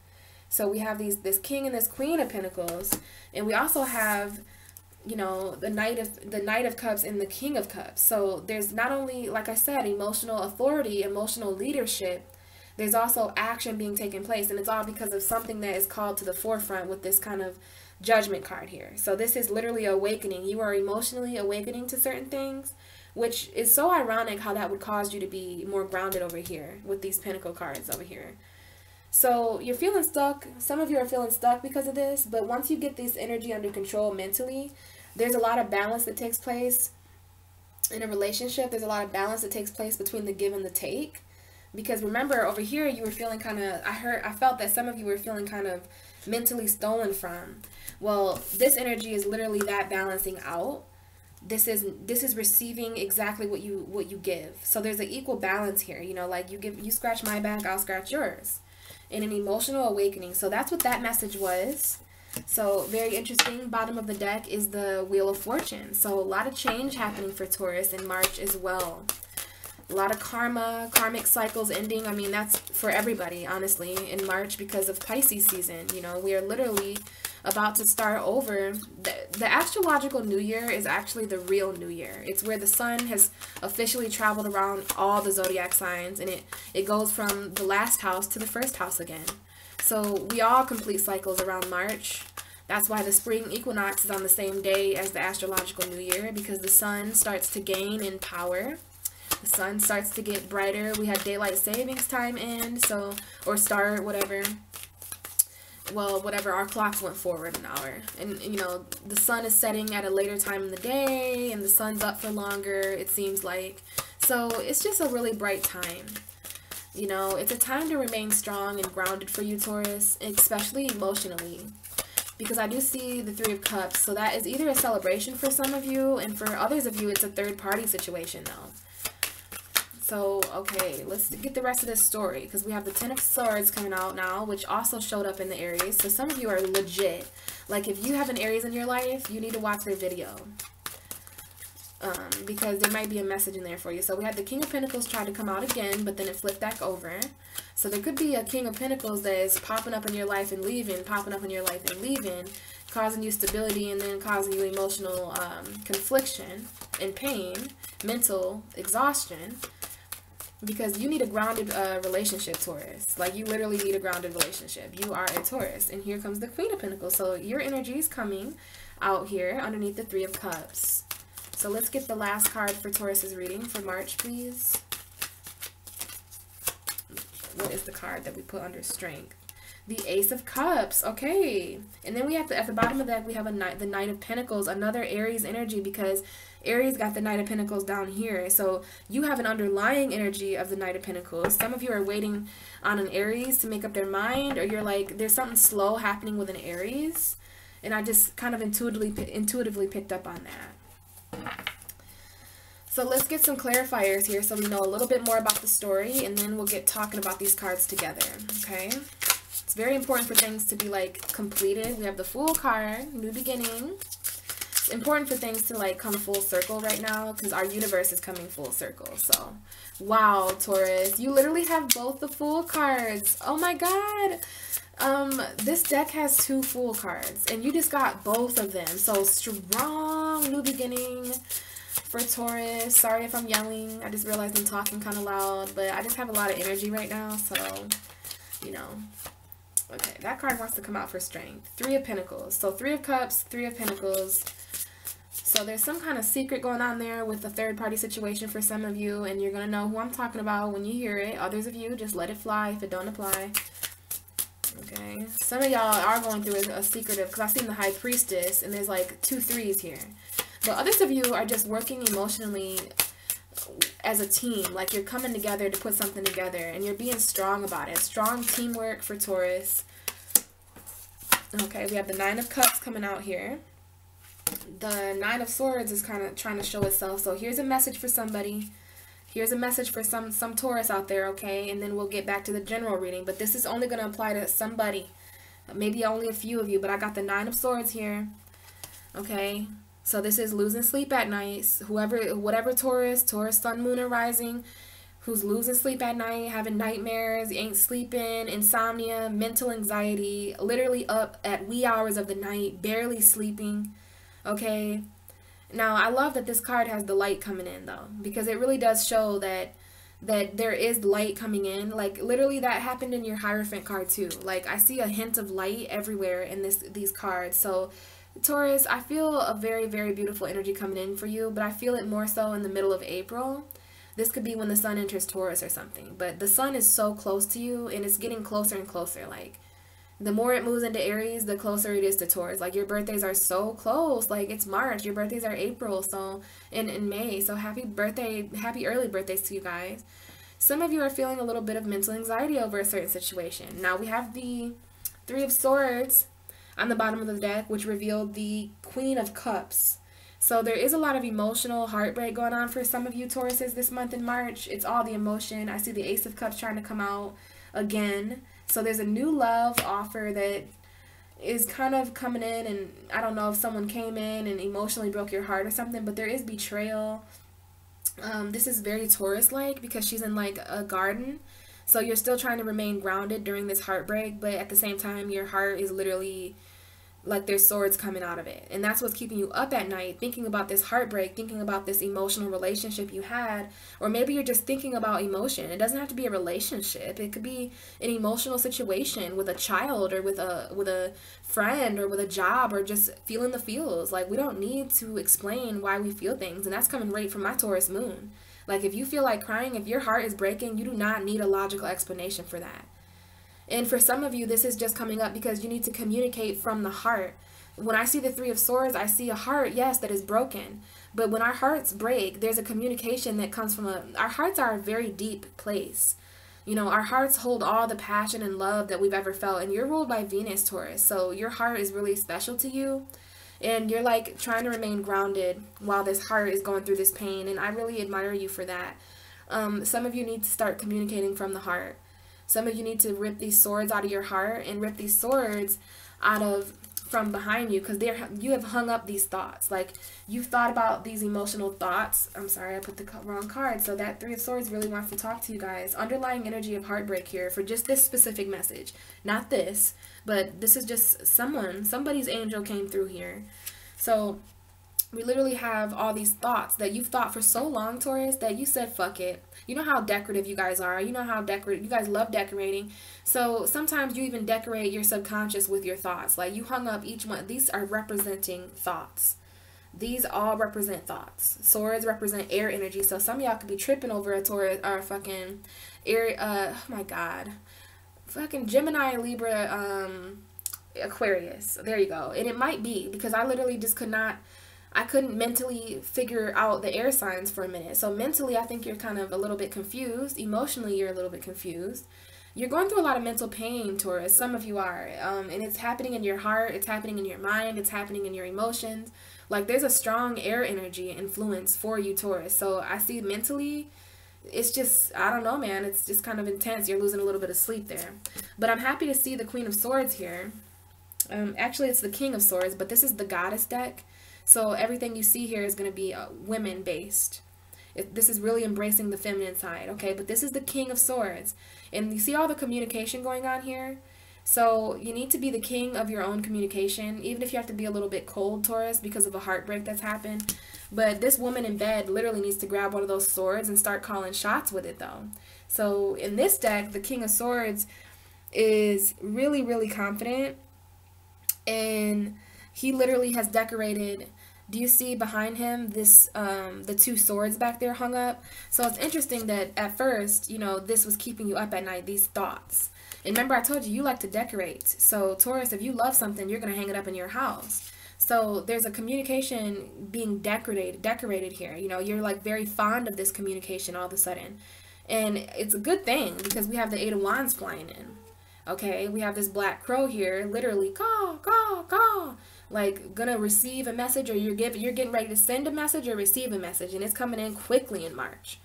So we have this King and this Queen of Pentacles. And we also have, you know, the Knight of Cups and the King of Cups. So there's not only, like I said, emotional authority, emotional leadership, there's also action being taken place, and it's all because of something that is called to the forefront with this kind of Judgment card here. So this is literally awakening. You are emotionally awakening to certain things, which is so ironic how that would cause you to be more grounded over here with these Pentacle cards over here. So you're feeling stuck. Some of you are feeling stuck because of this, but once you get this energy under control mentally, there's a lot of balance that takes place. In a relationship, there's a lot of balance that takes place between the give and the take. Because remember, over here, you were feeling kind of, I felt that some of you were feeling kind of mentally stolen from. Well, this energy is literally that balancing out. This is receiving exactly what you give. So there's an equal balance here. You know, like you scratch my back, I'll scratch yours. In an emotional awakening. So that's what that message was. So very interesting. Bottom of the deck is the Wheel of Fortune. So a lot of change happening for Taurus in March as well. A lot of karmic cycles ending. I mean, that's for everybody, honestly, in March because of Pisces season. You know, we are literally about to start over. The astrological new year is actually the real new year. It's where the sun has officially traveled around all the zodiac signs, and it goes from the last house to the first house again. So we all complete cycles around March. That's why the spring equinox is on the same day as the astrological new year, because the sun starts to gain in power. The sun starts to get brighter. We had daylight savings time end, so, or start, whatever. Well, whatever, our clocks went forward an hour. And, you know, the sun is setting at a later time in the day, and the sun's up for longer, it seems like. So it's just a really bright time. You know, it's a time to remain strong and grounded for you, Taurus, especially emotionally. Because I do see the Three of Cups, so that is either a celebration for some of you, and for others of you, it's a third-party situation, though. So, okay, let's get the rest of this story, because we have the Ten of Swords coming out now, which also showed up in the Aries. So some of you are legit. Like, if you have an Aries in your life, you need to watch their video. Because there might be a message in there for you. So we had the King of Pentacles try to come out again, but then it flipped back over. So there could be a King of Pentacles that is popping up in your life and leaving, popping up in your life and leaving, causing you stability and then causing you emotional confliction and pain, mental exhaustion. Because you need a grounded relationship, Taurus. Like, you literally need a grounded relationship. You are a Taurus. And here comes the Queen of Pentacles. So your energy is coming out here underneath the Three of Cups. So let's get the last card for Taurus's reading for March, please. What is the card that we put under strength? The Ace of Cups. Okay. And then we have at the bottom of that, we have the Knight of Pentacles, another Aries energy, because Aries got the Knight of Pentacles down here. So you have an underlying energy of the Knight of Pentacles. Some of you are waiting on an Aries to make up their mind, or you're like, there's something slow happening with an Aries. And I just kind of intuitively picked up on that. So let's get some clarifiers here so we know a little bit more about the story, and then we'll get talking about these cards together, okay? It's very important for things to be, like, completed. We have the Fool card, new beginning. It's important for things to, like, come full circle right now because our universe is coming full circle. So, wow, Taurus, you literally have both the Fool cards. Oh, my God. This deck has 2 Fool cards, and you just got both of them. So, strong new beginning for Taurus. Sorry if I'm yelling. I just realized I'm talking kind of loud, but I just have a lot of energy right now, so, you know. Okay, that card wants to come out for strength. 3 of Pentacles. So 3 of Cups, 3 of Pentacles. So there's some kind of secret going on there with a third-party situation for some of you, and you're going to know who I'm talking about when you hear it. Others of you, just let it fly if it don't apply. Okay. Some of y'all are going through a secretive, because I've seen the High Priestess, and there's like 2 3s here. But others of you are just working emotionally as a team. Like, you're coming together to put something together, and you're being strong about it. Strong teamwork for Taurus. Okay, we have the 9 of Cups coming out here. The 9 of Swords is kind of trying to show itself. So here's a message for somebody. Here's a message for some Taurus out there, okay? And then we'll get back to the general reading. But this is only going to apply to somebody. Maybe only a few of you. But I got the 9 of Swords here. Okay? So this is losing sleep at night. Whatever Taurus, Sun, Moon, or Rising, who's losing sleep at night, having nightmares, ain't sleeping, insomnia, mental anxiety, literally up at wee hours of the night, barely sleeping, okay? Now, I love that this card has the light coming in, though, because it really does show that there is light coming in. Like, literally, that happened in your Hierophant card, too. Like, I see a hint of light everywhere in these cards. So, Taurus, I feel a very, very beautiful energy coming in for you, but I feel it more so in the middle of April. This could be when the sun enters Taurus or something, but the sun is so close to you, and it's getting closer and closer. Like, The more it moves into Aries, the closer it is to Taurus. Like, your birthdays are so close. Like, it's March. Your birthdays are April, so in May. So happy birthday, happy early birthdays to you guys. Some of you are feeling a little bit of mental anxiety over a certain situation. Now, we have the Three of Swords on the bottom of the deck, which revealed the Queen of Cups. So there is a lot of emotional heartbreak going on for some of you Tauruses this month in March. It's all the emotion. I see the Ace of Cups trying to come out again. So there's a new love offer that is kind of coming in, and I don't know if someone came in and emotionally broke your heart or something, but there is betrayal. This is very Taurus-like because she's in like a garden. So you're still trying to remain grounded during this heartbreak, but at the same time, your heart is literally like there's swords coming out of it. And that's what's keeping you up at night, thinking about this heartbreak, thinking about this emotional relationship you had, or maybe you're just thinking about emotion. It doesn't have to be a relationship. It could be an emotional situation with a child, or with a friend, or with a job, or just feeling the feels. Like, we don't need to explain why we feel things, and that's coming right from my Taurus moon. Like, if you feel like crying, if your heart is breaking, you do not need a logical explanation for that. And for some of you, this is just coming up because you need to communicate from the heart. When I see the Three of Swords, I see a heart, yes, that is broken. But when our hearts break, there's a communication that comes from our hearts are a very deep place. You know, our hearts hold all the passion and love that we've ever felt. And you're ruled by Venus, Taurus. So your heart is really special to you. And you're like trying to remain grounded while this heart is going through this pain. And I really admire you for that. Some of you need to start communicating from the heart. Some of you need to rip these swords out of your heart and rip these swords out of from behind you, because you have hung up these thoughts. Like, you've thought about these emotional thoughts. I'm sorry, I put the wrong card. So that Three of Swords really wants to talk to you guys. Underlying energy of heartbreak here for just this specific message. Not this, but this is just somebody's angel came through here. So we literally have all these thoughts that you've thought for so long, Taurus, that you said, fuck it. You know how decorative you guys are. You know how you guys love decorating. So sometimes you even decorate your subconscious with your thoughts. Like, you hung up each one. These are representing thoughts. These all represent thoughts. Swords represent air energy. So some of y'all could be tripping over a Taurus or fucking air, oh my God. Fucking Gemini, Libra, Aquarius. There you go. And it might be because I literally just I couldn't mentally figure out the air signs for a minute. So mentally, I think you're kind of a little bit confused. Emotionally, you're a little bit confused. You're going through a lot of mental pain, Taurus. Some of you are. And it's happening in your heart. It's happening in your mind. It's happening in your emotions. Like, there's a strong air energy influence for you, Taurus. So I see mentally, it's just, I don't know, man. It's just kind of intense. You're losing a little bit of sleep there. But I'm happy to see the Queen of Swords here. Actually, it's the King of Swords, but this is the Goddess deck. So everything you see here is going to be women-based. This is really embracing the feminine side, okay? But this is the King of Swords. And you see all the communication going on here? So you need to be the king of your own communication, even if you have to be a little bit cold, Taurus, because of a heartbreak that's happened. But this woman in bed literally needs to grab one of those swords and start calling shots with it, though. So in this deck, the King of Swords is really, really confident. And he literally has decorated, do you see behind him this the two swords back there hung up? So it's interesting that at first, you know, this was keeping you up at night, these thoughts. And remember, I told you like to decorate. So Taurus, if you love something, you're going to hang it up in your house. So there's a communication being decorated here. You know, you're like very fond of this communication all of a sudden. And it's a good thing because we have the Eight of Wands flying in. Okay, we have this black crow here, literally, caw, caw, caw. Like, gonna receive a message, or you're getting ready to send a message or receive a message, and it's coming in quickly in March.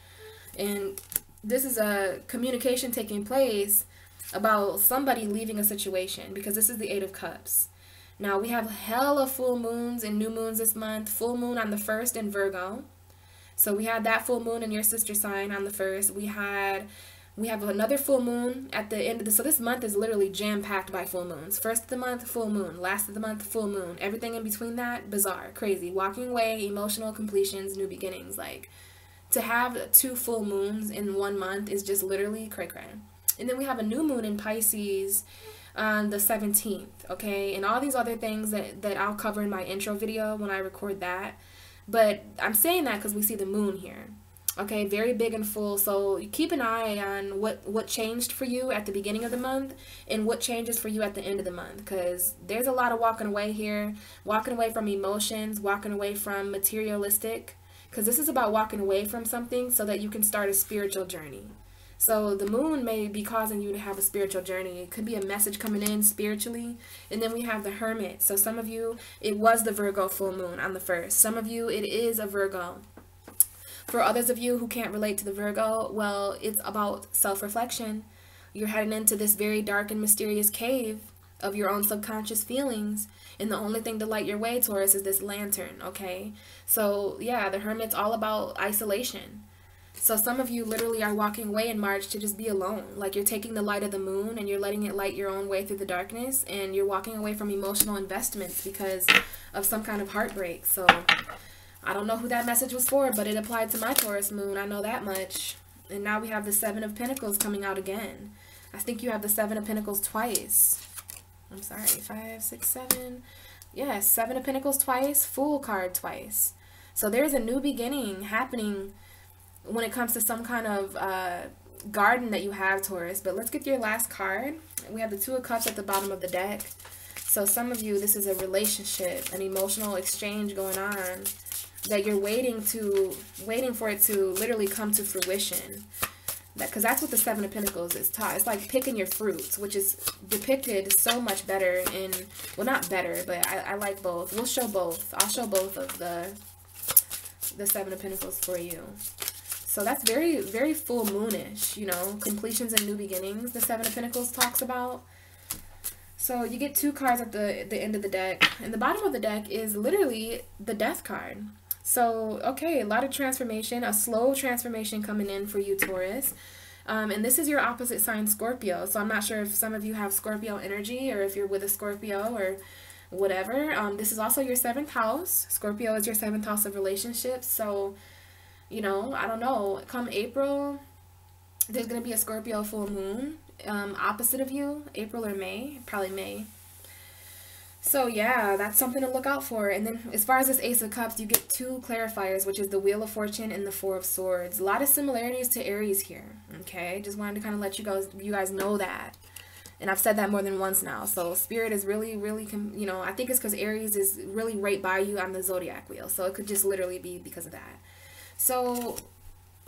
And this is a communication taking place about somebody leaving a situation, because this is the Eight of Cups. Now, we have hella full moons and new moons this month. Full moon on the 1st in Virgo. So we had that full moon in your sister sign on the 1st. We have another full moon at the end of so this month is literally jam-packed by full moons. First of the month, full moon. Last of the month, full moon. Everything in between that, bizarre, crazy. Walking away, emotional completions, new beginnings. Like, to have 2 full moons in 1 month is just literally cray-cray. And then we have a new moon in Pisces on the 17th, okay? And all these other things that I'll cover in my intro video when I record that. But I'm saying that because we see the moon here. Okay, very big and full. So keep an eye on what changed for you at the beginning of the month and what changes for you at the end of the month, because there's a lot of walking away here, walking away from emotions, walking away from materialistic, because this is about walking away from something so that you can start a spiritual journey. So the moon may be causing you to have a spiritual journey. It could be a message coming in spiritually. And then we have the Hermit. So some of you, it was the Virgo full moon on the 1st. Some of you, it is a Virgo. For others of you who can't relate to the Virgo, well, it's about self-reflection. You're heading into this very dark and mysterious cave of your own subconscious feelings. And the only thing to light your way, Taurus, is this lantern, okay? So, yeah, the Hermit's all about isolation. So some of you literally are walking away in March to just be alone. Like you're taking the light of the moon and you're letting it light your own way through the darkness. And you're walking away from emotional investments because of some kind of heartbreak. So I don't know who that message was for, but it applied to my Taurus moon. I know that much. And now we have the 7 of Pentacles coming out again. I think you have the 7 of Pentacles twice. I'm sorry, 5, 6, 7. Yes, 7 of Pentacles twice, Fool card twice. So there's a new beginning happening when it comes to some kind of garden that you have, Taurus. But let's get your last card. We have the 2 of Cups at the bottom of the deck. So some of you, this is a relationship, an emotional exchange going on that you're waiting for it to literally come to fruition. Because that's what the 7 of Pentacles is taught. It's like picking your fruits, which is depicted so much better in, well, not better, but I like both. We'll show both. I'll show both of the 7 of Pentacles for you. So that's very, very full moonish, you know, completions and new beginnings, the 7 of Pentacles talks about. So you get 2 cards at the end of the deck. And the bottom of the deck is literally the Death card. So, okay, a lot of transformation, a slow transformation coming in for you, Taurus. And this is your opposite sign, Scorpio. So I'm not sure if some of you have Scorpio energy or if you're with a Scorpio or whatever. This is also your 7th house. Scorpio is your 7th house of relationships. So, you know, I don't know. Come April, there's going to be a Scorpio full moon opposite of you. April or May. Probably May. So yeah, that's something to look out for. And then as far as this Ace of Cups, you get 2 clarifiers, which is the Wheel of Fortune and the 4 of Swords. A lot of similarities to Aries here, okay? Just wanted to kind of let you guys know that. And I've said that more than once now. So Spirit is really, really, you know, I think it's because Aries is really right by you on the zodiac wheel. So it could just literally be because of that. So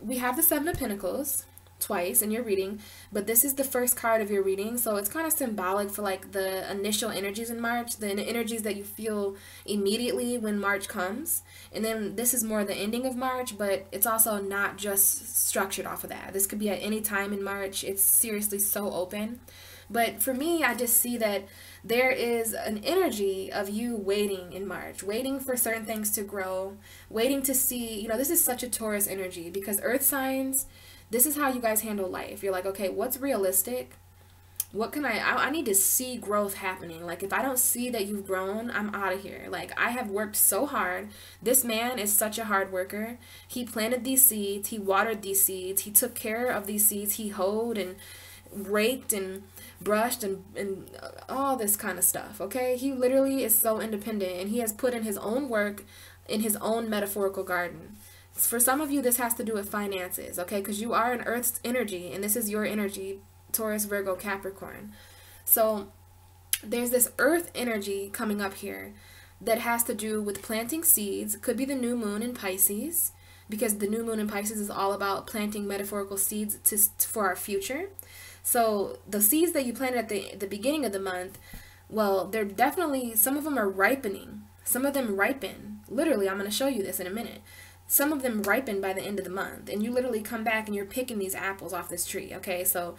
we have the 7 of Pentacles twice in your reading, but this is the first card of your reading, so it's kind of symbolic for like the initial energies in March, the energies that you feel immediately when March comes. And then this is more the ending of March, but it's also not just structured off of that. This could be at any time in March. It's seriously so open. But for me, I just see that there is an energy of you waiting in March, waiting for certain things to grow, waiting to see, you know, this is such a Taurus energy because earth signs, this is how you guys handle life. You're like, okay, what's realistic? What can I need to see growth happening. Like, if I don't see that you've grown, I'm out of here. Like, I have worked so hard. This man is such a hard worker. He planted these seeds. He watered these seeds. He took care of these seeds. He hoed and raked and brushed and all this kind of stuff, okay? He literally is so independent, and he has put in his own work in his own metaphorical garden. For some of you, this has to do with finances, okay? Because you are an Earth's energy, and this is your energy, Taurus, Virgo, Capricorn. So there's this Earth energy coming up here that has to do with planting seeds. It could be the new moon in Pisces, because the new moon in Pisces is all about planting metaphorical seeds for our future. So the seeds that you planted at the beginning of the month, well, they're definitely, some of them are ripening. Some of them ripen. Literally, I'm going to show you this in a minute. Some of them ripen by the end of the month, and you literally come back and you're picking these apples off this tree, okay? So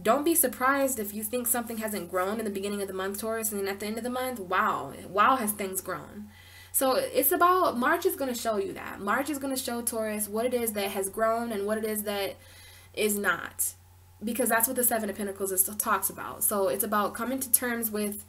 don't be surprised if you think something hasn't grown in the beginning of the month, Taurus, and then at the end of the month, wow, has things grown. So it's about, March is going to show you that. March is going to show Taurus what it is that has grown and what it is that is not, because that's what the 7 of Pentacles talks about. So it's about coming to terms with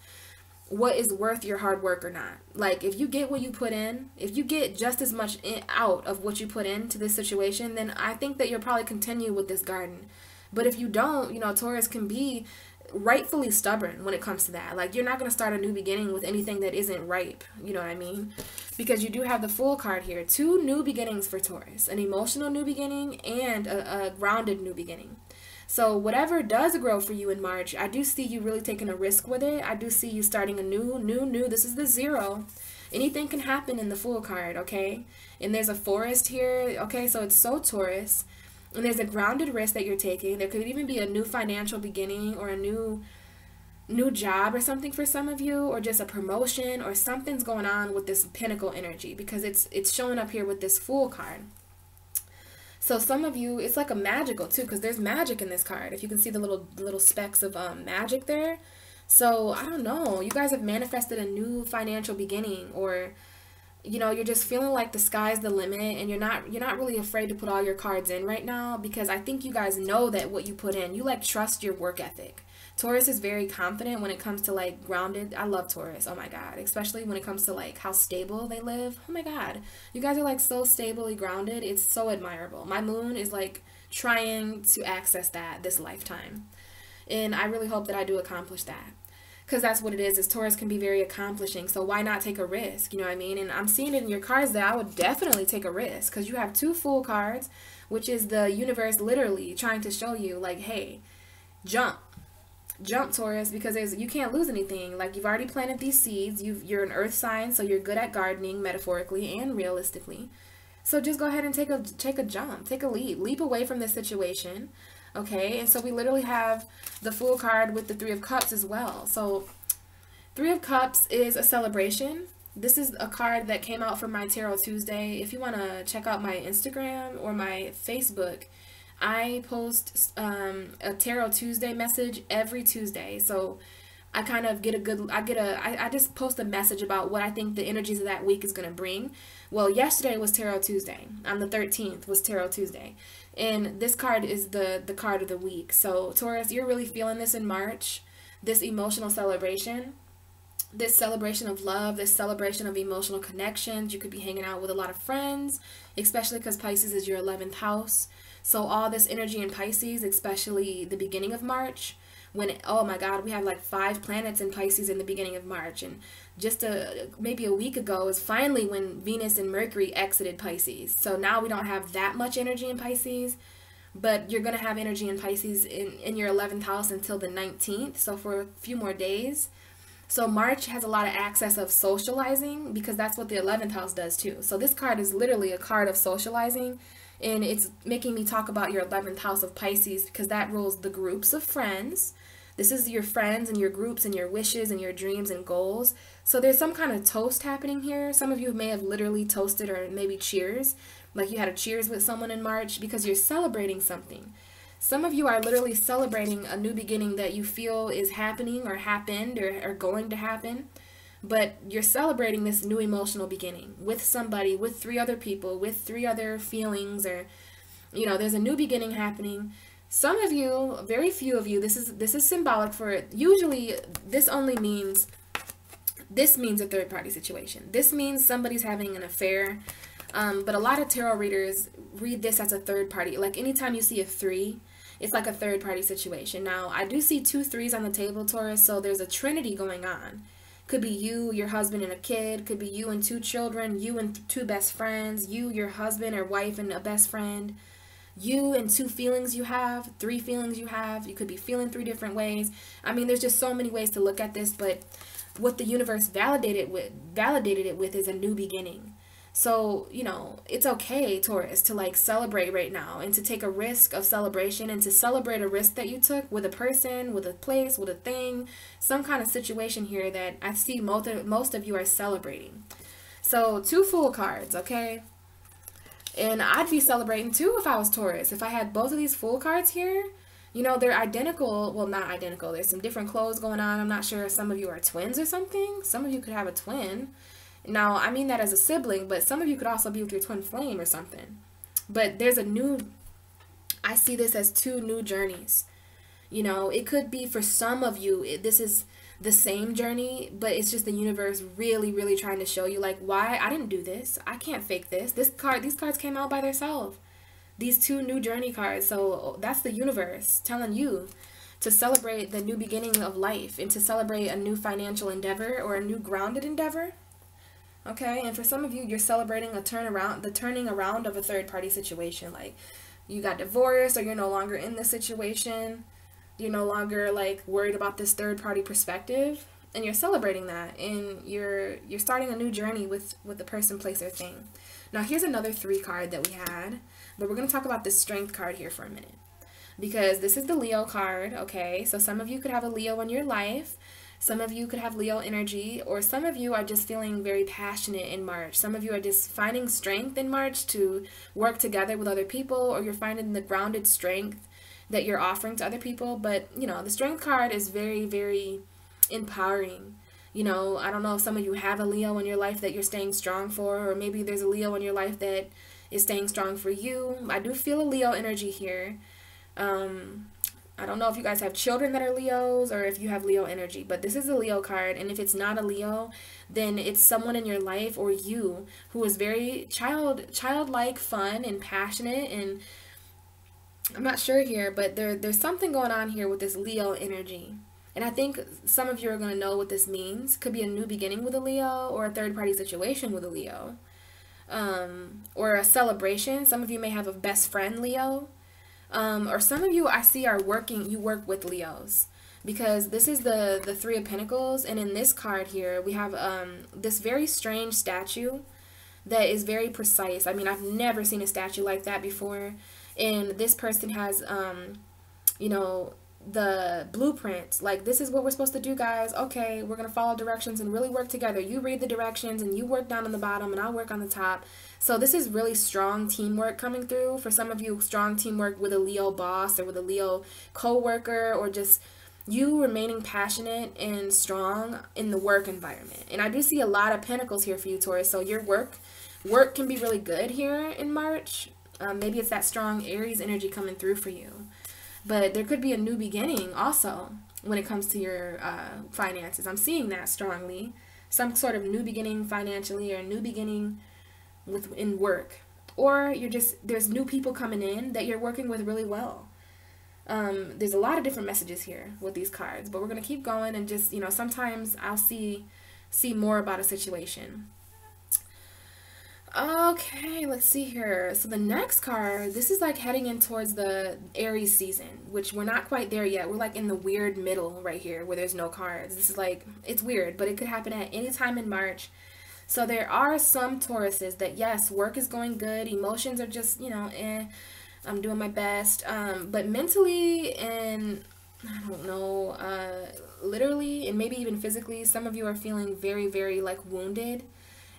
what is worth your hard work or not. Like, if you get what you put in, if you get just as much out of what you put into this situation, then I think that you'll probably continue with this garden. But if you don't, you know, Taurus can be rightfully stubborn when it comes to that. Like, you're not going to start a new beginning with anything that isn't ripe. You know what I mean? Because you do have the Fool card here. 2 new beginnings for Taurus. An emotional new beginning and a grounded new beginning. So whatever does grow for you in March, I do see you really taking a risk with it. I do see you starting a new. This is the 0. Anything can happen in the Fool card, okay? And there's a forest here, okay? So it's so Taurus. And there's a grounded risk that you're taking. There could even be a new financial beginning or a new job or something for some of you, or just a promotion, or something's going on with this Pentacle energy, because it's showing up here with this Fool card. So some of you, it's like a magical too, because there's magic in this card. If you can see the little specks of magic there. So I don't know, you guys have manifested a new financial beginning, or you know, you're just feeling like the sky's the limit, and you're not really afraid to put all your cards in right now, because I think you guys know that what you put in, you like trust your work ethic. Taurus is very confident when it comes to like grounded. I love Taurus. Oh my God. Especially when it comes to like how stable they live. Oh my God. You guys are like so stably grounded. It's so admirable. My moon is like trying to access that this lifetime. And I really hope that I do accomplish that. Because that's what it is Taurus can be very accomplishing. So why not take a risk? You know what I mean? And I'm seeing it in your cards that I would definitely take a risk. Because you have 2 Fool cards, which is the universe literally trying to show you like, hey, jump. Jump, Taurus, because you can't lose anything. Like, you've already planted these seeds. You're an earth sign, so you're good at gardening metaphorically and realistically. So just go ahead and take a jump. Take a leap away from this situation. Okay, and so we literally have the Fool card with the 3 of Cups as well. So 3 of Cups is a celebration. This is a card that came out from my Tarot Tuesday. If you want to check out my Instagram or my Facebook, I post a Tarot Tuesday message every Tuesday. So I kind of get I just post a message about what I think the energies of that week is going to bring. Well, yesterday was Tarot Tuesday. On the 13th was Tarot Tuesday. And this card is the card of the week. So Taurus, you're really feeling this in March, this emotional celebration, this celebration of love, this celebration of emotional connections. You could be hanging out with a lot of friends, especially because Pisces is your 11th house. So all this energy in Pisces, especially the beginning of March, when, oh my God, we have like 5 planets in Pisces in the beginning of March. And just maybe a week ago is finally when Venus and Mercury exited Pisces. So now we don't have that much energy in Pisces, but you're going to have energy in Pisces in your 11th house until the 19th. So for a few more days. So March has a lot of access of socializing, because that's what the 11th house does too. So this card is literally a card of socializing. And it's making me talk about your 11th house of Pisces, because that rules the groups of friends. This is your friends and your groups and your wishes and your dreams and goals. So there's some kind of toast happening here. Some of you may have literally toasted, or maybe cheers. Like you had a cheers with someone in March, because you're celebrating something. Some of you are literally celebrating a new beginning that you feel is happening or happened or going to happen. But you're celebrating this new emotional beginning with somebody, with 3 other people, with 3 other feelings, or, you know, there's a new beginning happening. Some of you, very few of you, this is symbolic for it. Usually this means a third party situation. This means somebody's having an affair. But a lot of tarot readers read this as a third party. Like anytime you see a 3, it's like a third party situation. Now, I do see 2 3s on the table, Taurus, so there's a trinity going on. Could be you, your husband, and a kid. Could be you and 2 children, you and 2 best friends, you, your husband or wife, and a best friend. You and 2 feelings you have, 3 feelings you have. You could be feeling 3 different ways. I mean, there's just so many ways to look at this, but what the universe validated it with is a new beginning. So, you know, it's okay, Taurus, to like celebrate right now, and to take a risk of celebration, and to celebrate a risk that you took with a person, with a place, with a thing, some kind of situation here that I see most of you are celebrating. So 2 Fool cards, okay? And I'd be celebrating too if I was Taurus. If I had both of these Fool cards here, you know, they're identical. Well, not identical. There's some different clothes going on. I'm not sure if some of you are twins or something. Some of you could have a twin. Now, I mean that as a sibling, but some of you could also be with your twin flame or something. But there's I see this as 2 new journeys. You know, it could be for some of you, this is the same journey, but it's just the universe really, really trying to show you, like, why I didn't do this. I can't fake this. These cards came out by themselves. These 2 new journey cards. So that's the universe telling you, to celebrate the new beginning of life and to celebrate a new financial endeavor or a new grounded endeavor. Okay, and for some of you, you're celebrating the turning around of a third-party situation. Like, you got divorced, or you're no longer in this situation. You're no longer, like, worried about this third-party perspective, and you're celebrating that, and you're starting a new journey with the person, place, or thing. Now, here's another 3 card that we had, but we're going to talk about this Strength card here for a minute, because this is the Leo card, okay? So some of you could have a Leo in your life. Some of you could have Leo energy, or some of you are just feeling very passionate in March. Some of you are just finding strength in March to work together with other people, or you're finding the grounded strength that you're offering to other people. But, you know, the Strength card is very, very empowering. You know, I don't know if some of you have a Leo in your life that you're staying strong for, or maybe there's a Leo in your life that is staying strong for you. I do feel a Leo energy here. I don't know if you guys have children that are Leos or if you have Leo energy, but this is a Leo card, and if it's not a Leo, then it's someone in your life or you who is very childlike, fun, and passionate, and I'm not sure here, but there's something going on here with this Leo energy. And I think some of you are going to know what this means. Could be a new beginning with a Leo, or a third-party situation with a Leo, or a celebration. Some of you may have a best friend Leo. Or some of you I see are you work with Leos, because this is the 3 of Pentacles, and in this card here we have this very strange statue that is very precise. I mean, I've never seen a statue like that before, and this person has you know, the blueprint. Like, this is what we're supposed to do, guys. Okay, we're gonna follow directions and really work together. You read the directions and you work down on the bottom and I'll work on the top. So this is really strong teamwork coming through. For some of you, strong teamwork with a Leo boss or with a Leo co-worker, or just you remaining passionate and strong in the work environment. And I do see a lot of pentacles here for you, Taurus. So your work can be really good here in March. Maybe it's that strong Aries energy coming through for you. But there could be a new beginning also when it comes to your finances. I'm seeing that strongly. Some sort of new beginning financially, or a new beginning in work. Or there's new people coming in that you're working with really well. There's a lot of different messages here with these cards, but we're going to keep going, and just, you know, sometimes I'll see more about a situation. Okay, let's see here. So the next card, this is like heading in towards the Aries season, which we're not quite there yet. We're like in the weird middle right here where there's no cards. This is like, it's weird, but it could happen at any time in March. So there are some Tauruses that, yes, work is going good. Emotions are just, you know, I'm doing my best. But mentally and, I don't know, literally and maybe even physically, some of you are feeling very, very like wounded.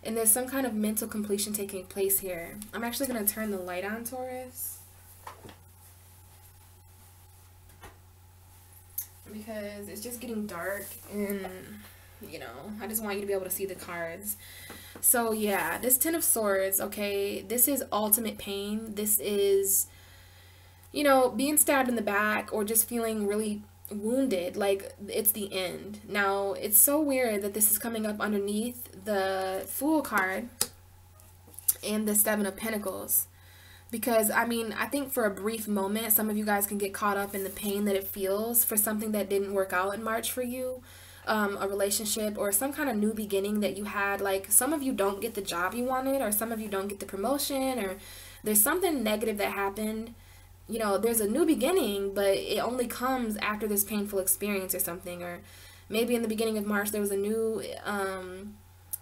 And there's some kind of mental completion taking place here. I'm actually going to turn the light on, Taurus, because it's just getting dark, and, you know, I just want you to be able to see the cards. So yeah, this 10 of Swords, okay, this is ultimate pain. This is, you know, being stabbed in the back, or just feeling really wounded, like it's the end. Now, it's so weird that this is coming up underneath the Fool card and the 7 of Pentacles, because I mean, I think for a brief moment some of you guys can get caught up in the pain that it feels for something that didn't work out in March for you, a relationship or some kind of new beginning that you had. Like, some of you don't get the job you wanted, or some of you don't get the promotion, or there's something negative that happened. You know, there's a new beginning, but it only comes after this painful experience or something. Or maybe in the beginning of March there was a new,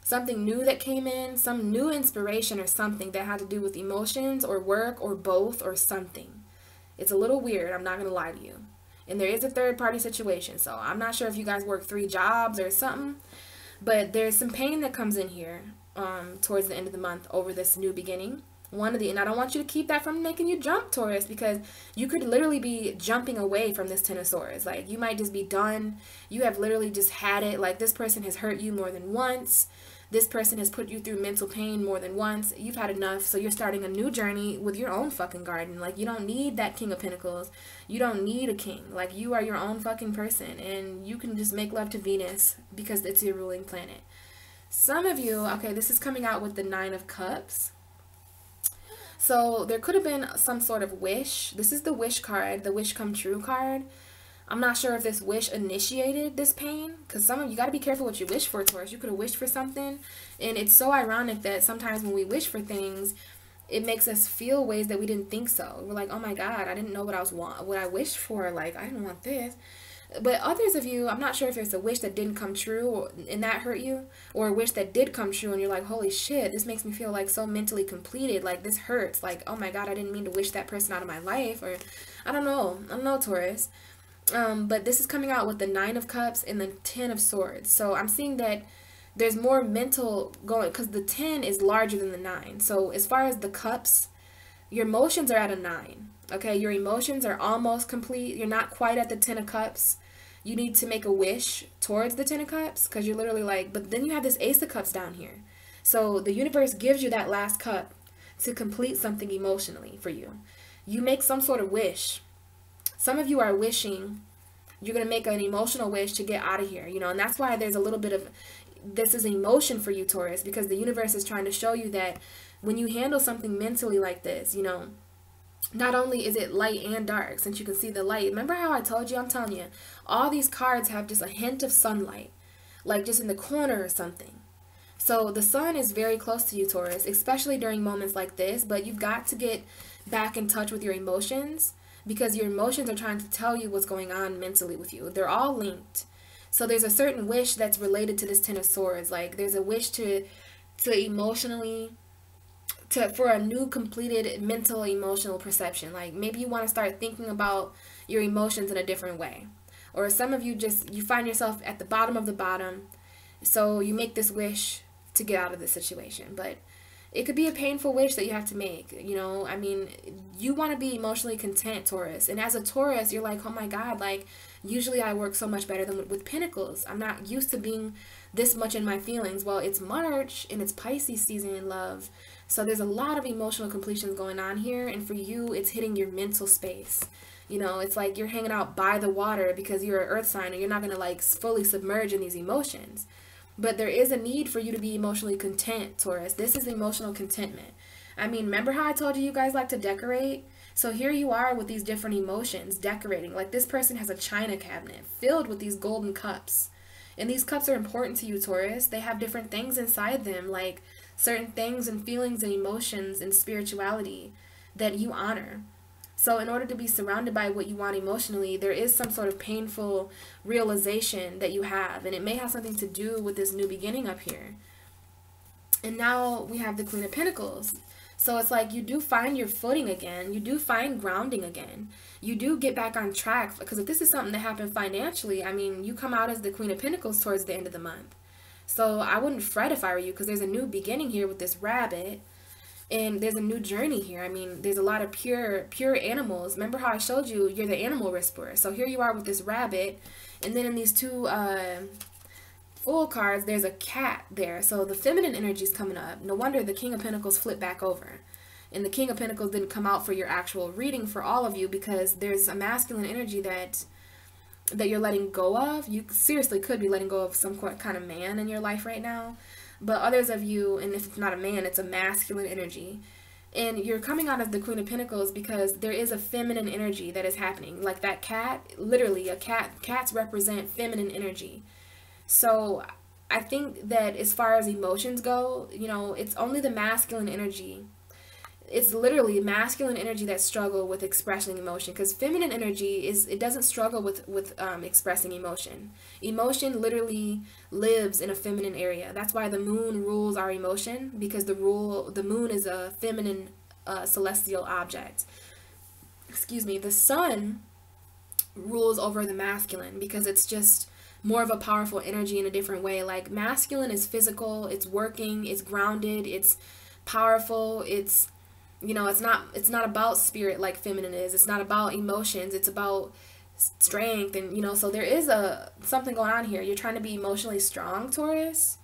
something new that came in, some new inspiration or something that had to do with emotions or work or both or something. It's a little weird, I'm not going to lie to you. And there is a third party situation, so I'm not sure if you guys work 3 jobs or something, but there's some pain that comes in here towards the end of the month over this new beginning. And I don't want you to keep that from making you jump, Taurus, because you could literally be jumping away from this 10 of Swords. Like, you might just be done. You have literally just had it. Like, this person has hurt you more than once. This person has put you through mental pain more than once. You've had enough, so you're starting a new journey with your own fucking garden. Like, you don't need that King of Pentacles. You don't need a king. Like, you are your own fucking person, and you can just make love to Venus because it's your ruling planet. Some of you, okay, this is coming out with the 9 of Cups. So there could have been some sort of wish. This is the wish card, the wish come true card. I'm not sure if this wish initiated this pain, because some of you got to be careful what you wish for, Taurus. You could have wished for something, and it's so ironic that sometimes when we wish for things, it makes us feel ways that we didn't think so. We're like, oh my God, I didn't know what I wished for. Like, I didn't want this. But others of you, I'm not sure if it's a wish that didn't come true and that hurt you, or a wish that did come true and you're like, holy shit, this makes me feel like so mentally completed. Like, this hurts. Like, oh my God, I didn't mean to wish that person out of my life. Or I don't know, Taurus. But this is coming out with the 9 of Cups and the 10 of Swords. So I'm seeing that there's more mental going, because the 10 is larger than the 9. So as far as the cups, your emotions are at a 9. Okay, your emotions are almost complete. You're not quite at the 10 of Cups. You need to make a wish towards the 10 of Cups, because you're literally like, but then you have this Ace of Cups down here. So the universe gives you that last cup to complete something emotionally for you. You make some sort of wish. Some of you are wishing, you're going to make an emotional wish to get out of here, you know, and that's why there's a little bit of, this is emotion for you, Taurus, because the universe is trying to show you that when you handle something mentally like this, you know, not only is it light and dark, since you can see the light. Remember how I told you, I'm telling you, all these cards have just a hint of sunlight, like just in the corner or something. So the sun is very close to you, Taurus, especially during moments like this, but you've got to get back in touch with your emotions, because your emotions are trying to tell you what's going on mentally with you. They're all linked. So there's a certain wish that's related to this 10 of Swords. Like, there's a wish to emotionally, for a new completed mental emotional perception. Like, maybe you want to start thinking about your emotions in a different way. Or some of you you find yourself at the bottom of the bottom, so you make this wish to get out of the situation. But it could be a painful wish that you have to make, you know. I mean, you want to be emotionally content, Taurus. And as a Taurus, you're like, oh my God, like, usually I work so much better than with Pentacles. I'm not used to being this much in my feelings. Well, it's March and it's Pisces season in love. So there's a lot of emotional completions going on here. And for you, it's hitting your mental space. You know, it's like you're hanging out by the water because you're an earth sign and you're not going to like fully submerge in these emotions. But there is a need for you to be emotionally content, Taurus. This is emotional contentment. I mean, remember how I told you guys like to decorate? So here you are with these different emotions, decorating. Like, this person has a china cabinet filled with these golden cups. And these cups are important to you, Taurus. They have different things inside them, like certain things and feelings and emotions and spirituality that you honor. So in order to be surrounded by what you want emotionally, there is some sort of painful realization that you have. And it may have something to do with this new beginning up here. And now we have the Queen of Pentacles. So it's like you do find your footing again. You do find grounding again. You do get back on track. Because if this is something that happened financially, I mean, you come out as the Queen of Pentacles towards the end of the month. So I wouldn't fret if I were you, because there's a new beginning here with this rabbit. And there's a new journey here. I mean, there's a lot of pure animals. Remember how I showed you, you're the animal whisperer. So here you are with this rabbit. And then in these two Fool cards, there's a cat there. So the feminine energy is coming up. No wonder the King of Pentacles flipped back over. And the King of Pentacles didn't come out for your actual reading for all of you, because there's a masculine energy that you're letting go of. You seriously could be letting go of some kind of man in your life right now. But others of you, and if it's not a man, it's a masculine energy. And you're coming out of the Queen of Pentacles because there is a feminine energy that is happening. Like that cat, literally cats represent feminine energy. So I think that as far as emotions go, you know, it's only the masculine energy. It's literally masculine energy that struggle with expressing emotion, because feminine energy it doesn't struggle with expressing emotion. Emotion literally lives in a feminine area. That's why the moon rules our emotion, because the moon is a feminine celestial object. Excuse me. The sun rules over the masculine, because it's just more of a powerful energy in a different way. Like, masculine is physical, it's working, it's grounded, it's powerful, it's, you know, it's not about spirit like feminine is. It's not about emotions. It's about strength. And, you know, so there is something going on here. You're trying to be emotionally strong, Taurus.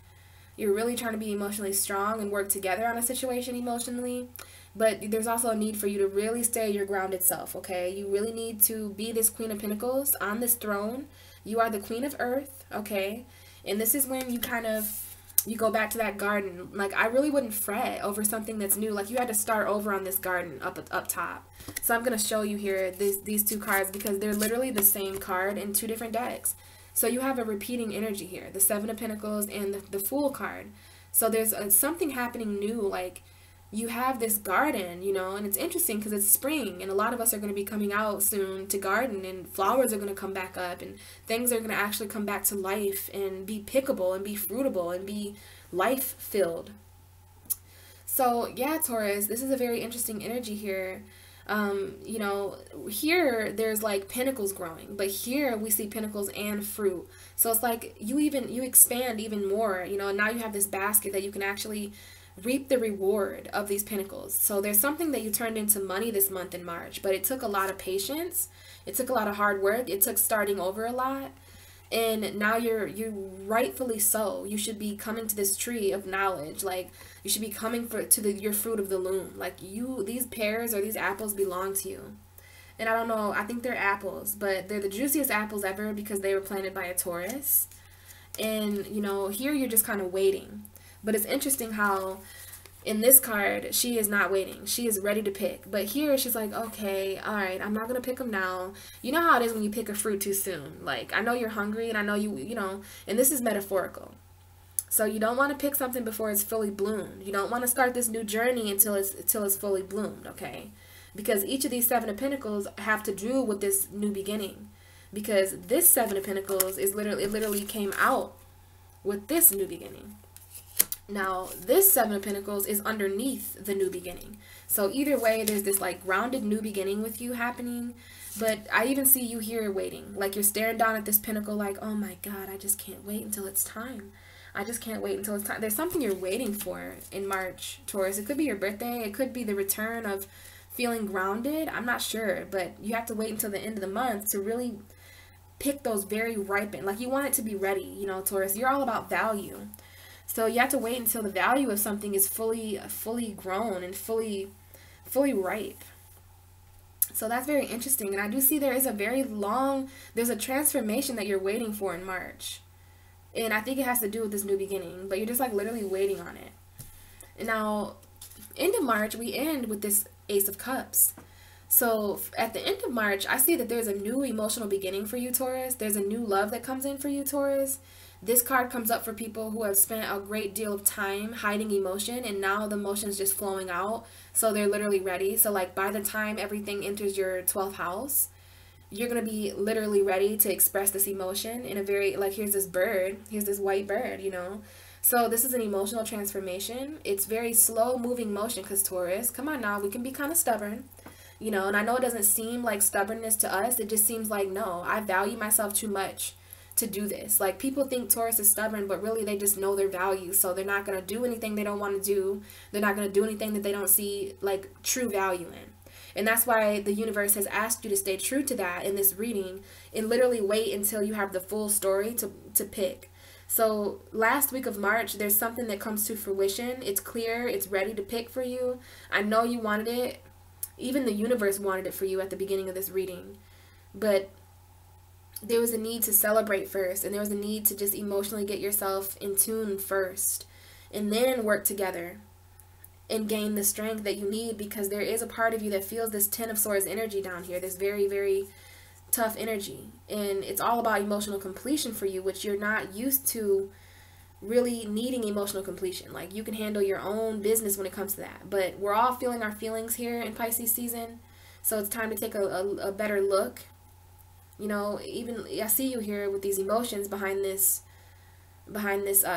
You're really trying to be emotionally strong and work together on a situation emotionally. But there's also a need for you to really stay your grounded self, okay? You really need to be this Queen of Pentacles on this throne. You are the Queen of Earth, okay? And this is when you kind of, you go back to that garden. Like, I really wouldn't fret over something that's new. Like, you had to start over on this garden up top. So I'm going to show you here these two cards because they're literally the same card in two different decks. So you have a repeating energy here, the Seven of Pentacles and the Fool card. So there's something happening new. Like, you have this garden, you know, and it's interesting because it's spring and a lot of us are going to be coming out soon to garden, and flowers are going to come back up and things are going to actually come back to life and be pickable and be fruitable and be life filled. So yeah, Taurus, this is a very interesting energy here. You know, here there's like pentacles growing, but here we see pentacles and fruit. So it's like you expand even more, you know, and now you have this basket that you can actually reap the reward of these pentacles. So there's something that you turned into money this month in March, but it took a lot of patience. It took a lot of hard work. It took starting over a lot. And now you're rightfully so. You should be coming to this tree of knowledge. Like, you should be coming your fruit of the loom. Like, these pears or these apples belong to you. And I don't know, I think they're apples, but they're the juiciest apples ever because they were planted by a Taurus. And, you know, here you're just kind of waiting. But it's interesting how in this card, she is not waiting. She is ready to pick. But here, she's like, okay, all right, I'm not going to pick them now. You know how it is when you pick a fruit too soon. Like, I know you're hungry, and I know you know, and this is metaphorical. So you don't want to pick something before it's fully bloomed. You don't want to start this new journey until it's fully bloomed, okay? Because each of these Seven of Pentacles have to do with this new beginning. Because this Seven of Pentacles is literally came out with this new beginning. Now, this Seven of Pentacles is underneath the new beginning. So either way, there's this like grounded new beginning with you happening. But I even see you here waiting. Like, you're staring down at this pentacle like, oh my God, I just can't wait until it's time. I just can't wait until it's time. There's something you're waiting for in March, Taurus. It could be your birthday. It could be the return of feeling grounded. I'm not sure. But you have to wait until the end of the month to really pick those very ripened. Like, you want it to be ready, you know, Taurus. You're all about value. So you have to wait until the value of something is fully grown and fully ripe. So that's very interesting. And I do see there is there's a transformation that you're waiting for in March. And I think it has to do with this new beginning, but you're just like literally waiting on it. And now, end of March, we end with this Ace of Cups. So at the end of March, I see that there's a new emotional beginning for you, Taurus. There's a new love that comes in for you, Taurus. This card comes up for people who have spent a great deal of time hiding emotion, and now the emotion's just flowing out. So they're literally ready. So like by the time everything enters your 12th house, you're going to be literally ready to express this emotion in a very, like, here's this bird, here's this white bird, you know. So this is an emotional transformation. It's very slow moving motion because Taurus, come on now, we can be kind of stubborn, you know. And I know it doesn't seem like stubbornness to us. It just seems like, no, I value myself too much to do this. Like, people think Taurus is stubborn, but really they just know their value. So they're not going to do anything they don't want to do. They're not going to do anything that they don't see like true value in. And that's why the universe has asked you to stay true to that in this reading and literally wait until you have the full story to pick. So last week of March, there's something that comes to fruition. It's clear. It's ready to pick for you. I know you wanted it. Even the universe wanted it for you at the beginning of this reading. But there was a need to celebrate first, and there was a need to just emotionally get yourself in tune first, and then work together and gain the strength that you need, because there is a part of you that feels this Ten of Swords energy down here, this very, very tough energy, and it's all about emotional completion for you, which you're not used to really needing emotional completion. Like, you can handle your own business when it comes to that, but we're all feeling our feelings here in Pisces season, so it's time to take a better look. You know, even I see you here with these emotions behind this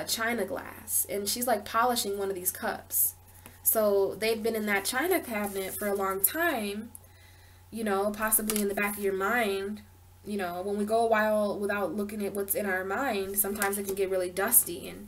china glass, and she's like polishing one of these cups. So they've been in that china cabinet for a long time, you know, possibly in the back of your mind. You know, when we go a while without looking at what's in our mind, sometimes it can get really dusty, and,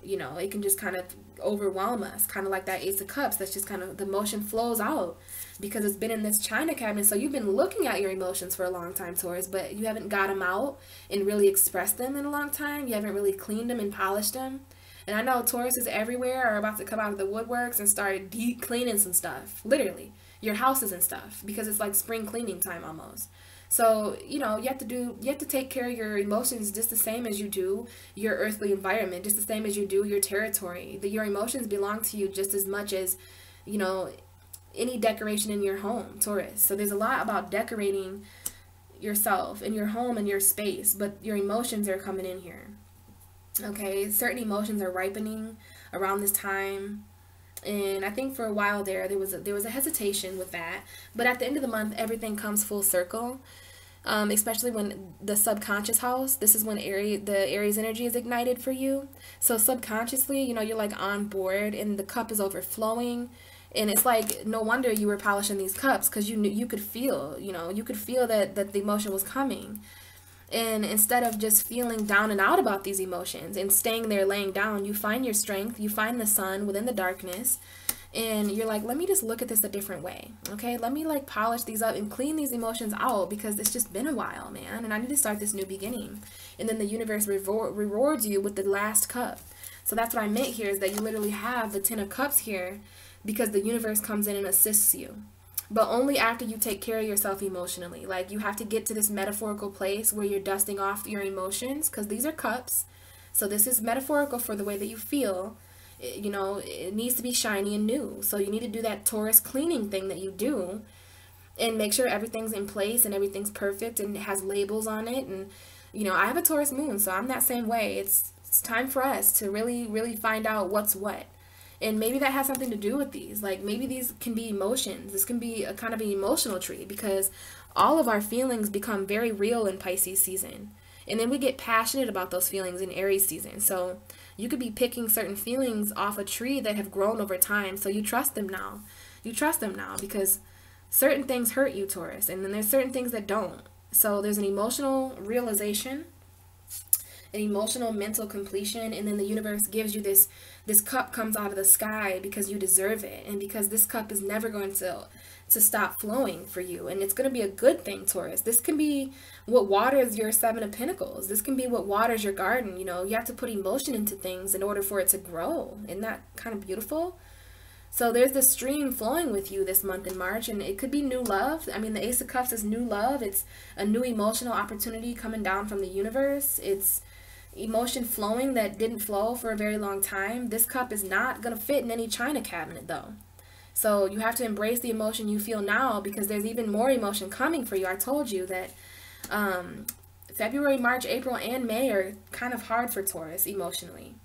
you know, it can just kind of overwhelm us, kind of like that Ace of Cups. That's just kind of, the emotion flows out because it's been in this china cabinet. So you've been looking at your emotions for a long time, Taurus, but you haven't got them out and really expressed them in a long time. You haven't really cleaned them and polished them. And I know Tauruses everywhere are about to come out of the woodworks and start deep cleaning some stuff. Literally, your houses and stuff, because it's like spring cleaning time almost. So, you know, you have to take care of your emotions just the same as you do your earthly environment, just the same as you do your territory. Your emotions belong to you just as much as, you know, any decoration in your home, Taurus. So there's a lot about decorating yourself and your home and your space, but your emotions are coming in here. Okay, certain emotions are ripening around this time. And I think for a while there was a hesitation with that, but at the end of the month everything comes full circle. Especially when the subconscious house, this is when the Aries energy is ignited for you. So subconsciously, you know, you're like on board and the cup is overflowing. And it's like, no wonder you were polishing these cups, because you could feel, you know, you could feel that the emotion was coming. And instead of just feeling down and out about these emotions and staying there laying down, you find your strength, you find the sun within the darkness, and you're like, let me just look at this a different way. Okay, let me like polish these up and clean these emotions out, because it's just been a while, man, and I need to start this new beginning. And then the universe rewards you with the last cup. So that's what I meant here, is that you literally have the 10 of cups here because the universe comes in and assists you, but only after you take care of yourself emotionally. Like, you have to get to this metaphorical place where you're dusting off your emotions, because these are cups. So this is metaphorical for the way that you feel. You know, it needs to be shiny and new. So you need to do that Taurus cleaning thing that you do and make sure everything's in place and everything's perfect and it has labels on it. And, you know, I have a Taurus moon, so I'm that same way. It's time for us to really, really find out what's what. And maybe that has something to do with these. Like, maybe these can be emotions. This can be a kind of an emotional tree, because all of our feelings become very real in Pisces season. And then we get passionate about those feelings in Aries season. So you could be picking certain feelings off a tree that have grown over time. So you trust them now. You trust them now because certain things hurt you, Taurus. And then there's certain things that don't. So there's an emotional realization, an emotional mental completion, and then the universe gives you this cup comes out of the sky because you deserve it, and because this cup is never going to stop flowing for you, and it's going to be a good thing, Taurus. This can be what waters your 7 of Pentacles. This can be what waters your garden. You know, you have to put emotion into things in order for it to grow. Isn't that kind of beautiful? So there's this stream flowing with you this month in March, and it could be new love. I mean, the Ace of Cups is new love. It's a new emotional opportunity coming down from the universe. It's emotion flowing that didn't flow for a very long time. This cup is not going to fit in any china cabinet, though. So you have to embrace the emotion you feel now, because there's even more emotion coming for you. I told you that February, March, April, and May are kind of hard for Taurus emotionally.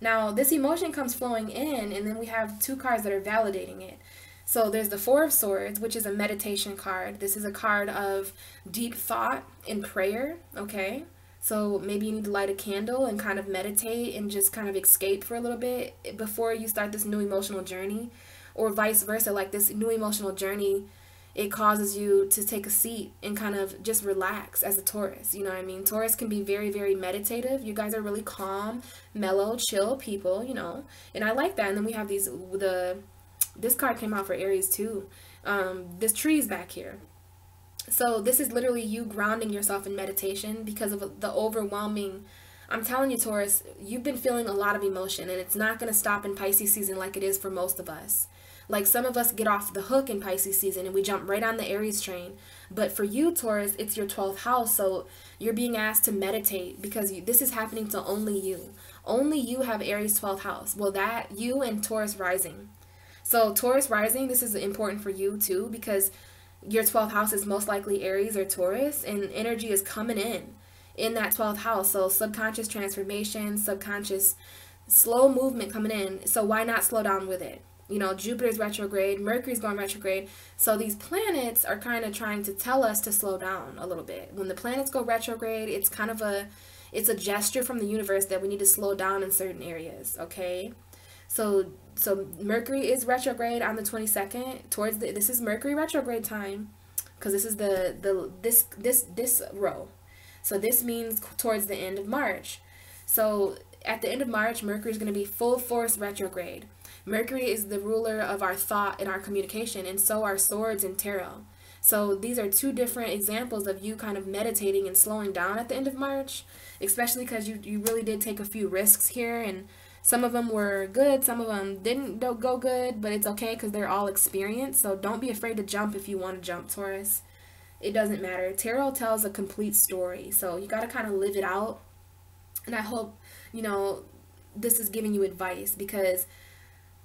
Now, this emotion comes flowing in, and then we have 2 cards that are validating it. So there's the 4 of Swords, which is a meditation card. This is a card of deep thought and prayer, okay? So maybe you need to light a candle and kind of meditate and just kind of escape for a little bit before you start this new emotional journey, or vice versa. Like, this new emotional journey, it causes you to take a seat and kind of just relax as a Taurus. You know what I mean? Taurus can be very, very meditative. You guys are really calm, mellow, chill people, you know, and I like that. And then we have this card came out for Aries too. This tree is back here. So this is literally you grounding yourself in meditation because of the overwhelming, I'm telling you, Taurus, you've been feeling a lot of emotion, and it's not going to stop in Pisces season like it is for most of us. Like, some of us get off the hook in Pisces season and we jump right on the Aries train. But for you, Taurus, it's your 12th house, so you're being asked to meditate because this is happening to only you. Only you have Aries 12th house. Well, that, you and Taurus rising. So Taurus rising, this is important for you too, because your 12th house is most likely Aries or Taurus, and energy is coming in that 12th house. So subconscious transformation, subconscious slow movement coming in. So why not slow down with it? You know, Jupiter's retrograde, Mercury's going retrograde. So these planets are kind of trying to tell us to slow down a little bit. When the planets go retrograde, it's kind of it's a gesture from the universe that we need to slow down in certain areas, okay? So Mercury is retrograde on the 22nd. This is Mercury retrograde time, because this is this row. So this means towards the end of March. So at the end of March, Mercury is going to be full force retrograde. Mercury is the ruler of our thought and our communication, and so are swords and tarot. So these are 2 different examples of you kind of meditating and slowing down at the end of March, especially because you really did take a few risks here, and some of them were good, some of them didn't go good, but it's okay because they're all experience. So don't be afraid to jump if you want to jump, Taurus. It doesn't matter. Tarot tells a complete story, so you got to kind of live it out. And I hope, you know, this is giving you advice, because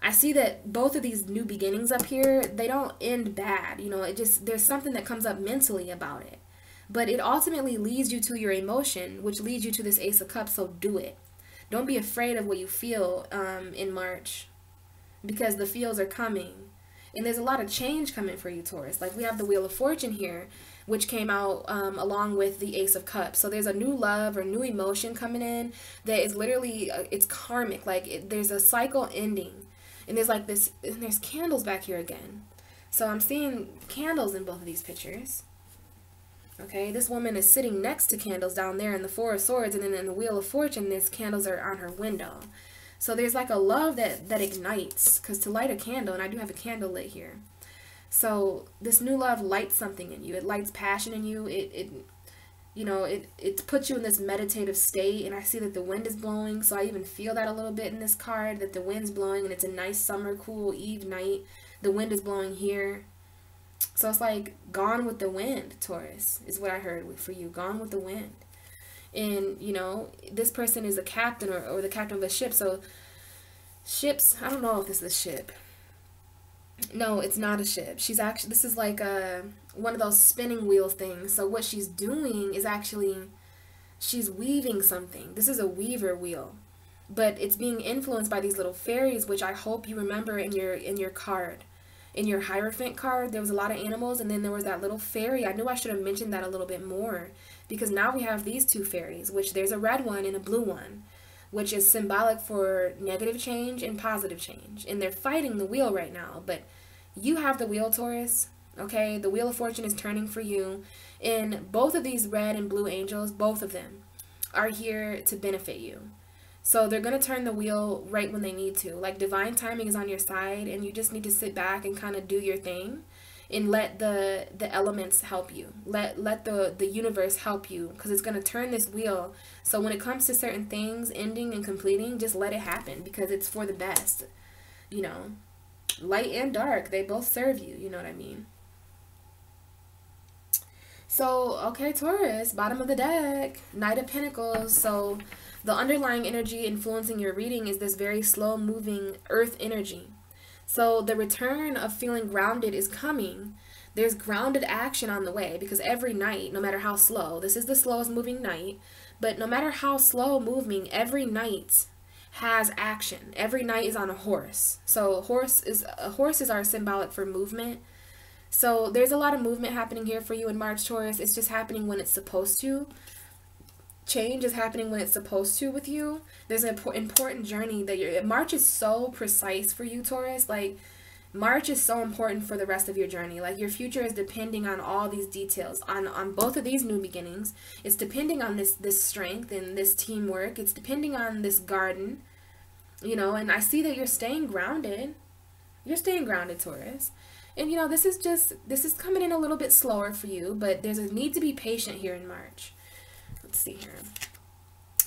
I see that both of these new beginnings up here, they don't end bad. You know, it just, there's something that comes up mentally about it. But it ultimately leads you to your emotion, which leads you to this Ace of Cups, so do it. Don't be afraid of what you feel in March, because the feels are coming. And there's a lot of change coming for you, Taurus. Like, we have the Wheel of Fortune here, which came out along with the Ace of Cups. So there's a new love or new emotion coming in that is literally, it's karmic. Like, there's a cycle ending. And there's like this, and there's candles back here again. So I'm seeing candles in both of these pictures. Okay, this woman is sitting next to candles down there in the Four of Swords, and then in the Wheel of Fortune, these candles are on her window. So there's like a love that ignites, because to light a candle, and I do have a candle lit here. So this new love lights something in you. It lights passion in you. It puts you in this meditative state, and I see that the wind is blowing, so I even feel that a little bit in this card, that the wind's blowing, and it's a nice summer, cool eve night. The wind is blowing here. So it's like, gone with the wind, Taurus, is what I heard for you. Gone with the wind. And, you know, this person is a captain or the captain of a ship. So ships, I don't know if this is a ship. No, it's not a ship. She's actually, this is like one of those spinning wheel things. So what she's doing is actually, she's weaving something. This is a weaver wheel. But it's being influenced by these little fairies, which I hope you remember in your card. In your Hierophant card, there was a lot of animals, and then there was that little fairy. I knew I should have mentioned that a little bit more, because now we have these two fairies, which there's a red one and a blue one, which is symbolic for negative change and positive change. And they're fighting the wheel right now, but you have the wheel, Taurus, okay? The Wheel of Fortune is turning for you, and both of these red and blue angels, both of them, are here to benefit you. So they're going to turn the wheel right when they need to. Like, divine timing is on your side, and you just need to sit back and kind of do your thing and let the elements help you. Let the universe help you, because it's going to turn this wheel. So when it comes to certain things ending and completing, just let it happen, because it's for the best. You know, light and dark, they both serve you. You know what I mean? So, okay, Taurus, bottom of the deck, Knight of Pentacles. So the underlying energy influencing your reading is this very slow-moving earth energy. So the return of feeling grounded is coming. There's grounded action on the way, because every night, no matter how slow, this is the slowest moving night, but no matter how slow moving, every night has action. Every night is on a horse. So horses are symbolic for movement. So there's a lot of movement happening here for you in March, Taurus. It's just happening when it's supposed to. Change is happening when it's supposed to with you. There's an important journey that March is so precise for you, Taurus. Like, March is so important for the rest of your journey. Like, your future is depending on all these details, on both of these new beginnings. It's depending on this strength and this teamwork. It's depending on this garden, you know. And I see that you're staying grounded. You're staying grounded, Taurus. And, you know, this is coming in a little bit slower for you, but there's a need to be patient here in March. Let's see here.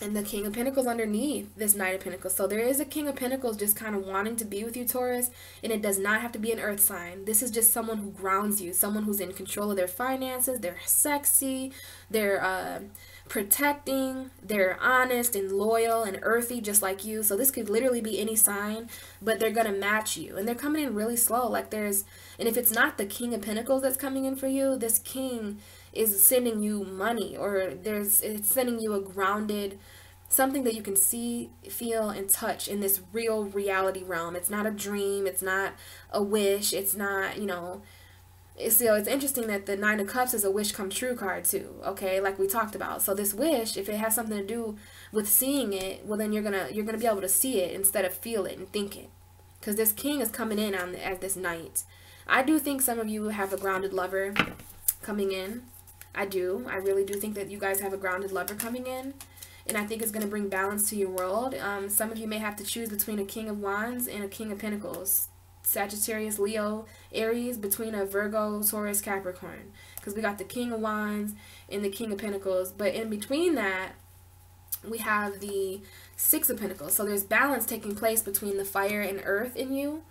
And the King of Pentacles underneath this Knight of Pentacles. So there is a King of Pentacles just kind of wanting to be with you, Taurus. And it does not have to be an earth sign. This is just someone who grounds you. Someone who's in control of their finances. They're sexy. They're protecting. They're honest and loyal and earthy just like you. So this could literally be any sign. But they're going to match you. And they're coming in really slow. Like, and if it's not the King of Pentacles that's coming in for you, this king is sending you money, or it's sending you a grounded, something that you can see, feel, and touch in this real reality realm. It's not a dream. It's not a wish. It's not, you know, it's interesting that the Nine of Cups is a wish come true card too, okay, like we talked about. So this wish, if it has something to do with seeing it, well, then you're gonna be able to see it instead of feel it and think it, because this king is coming in as this knight. I do think some of you have a grounded lover coming in. I really do think that you guys have a grounded lover coming in, and I think it's going to bring balance to your world. Some of you may have to choose between a King of Wands and a King of Pentacles. Sagittarius, Leo, Aries, between a Virgo, Taurus, Capricorn. Because we got the King of Wands and the King of Pentacles. But in between that, we have the Six of Pentacles. So there's balance taking place between the fire and earth in you.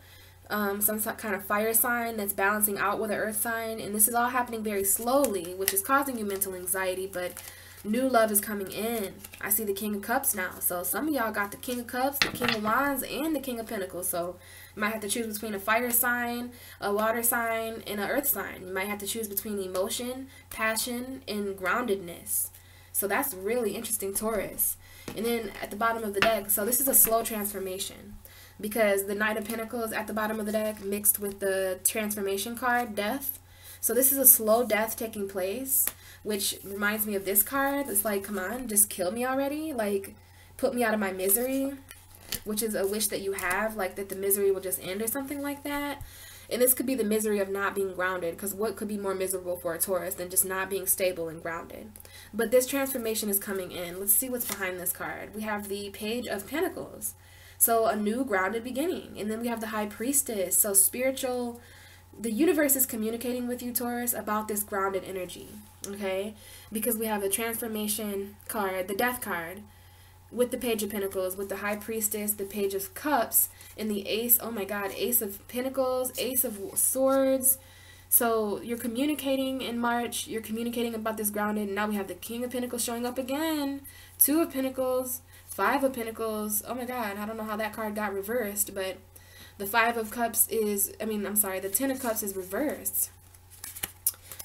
some kind of fire sign that's balancing out with an earth sign. And this is all happening very slowly, which is causing you mental anxiety, but new love is coming in. I see the King of Cups now. So some of y'all got the King of Cups, the King of Wands, and the King of Pentacles. So you might have to choose between a fire sign, a water sign, and an earth sign. You might have to choose between emotion, passion, and groundedness. So that's really interesting, Taurus. And then at the bottom of the deck, so this is a slow transformation, because the Knight of Pentacles at the bottom of the deck mixed with the transformation card, Death. So this is a slow death taking place, which reminds me of this card. It's like, come on, just kill me already. Like, put me out of my misery, which is a wish that you have, like that the misery will just end or something like that. And this could be the misery of not being grounded, because what could be more miserable for a Taurus than just not being stable and grounded? But this transformation is coming in. Let's see what's behind this card. We have the Page of Pentacles. So a new grounded beginning. And then we have the High Priestess. So spiritual, the universe is communicating with you, Taurus, about this grounded energy. Okay? Because we have a transformation card, the Death card, with the Page of Pentacles, with the High Priestess, the Page of Cups, and the Ace, oh my God, Ace of Pentacles, Ace of Swords. So you're communicating in March, you're communicating about this grounded, and now we have the King of Pentacles showing up again, Two of Pentacles, Five of Pentacles. Oh my God, I don't know how that card got reversed, but the Five of Cups is, the Ten of Cups is reversed.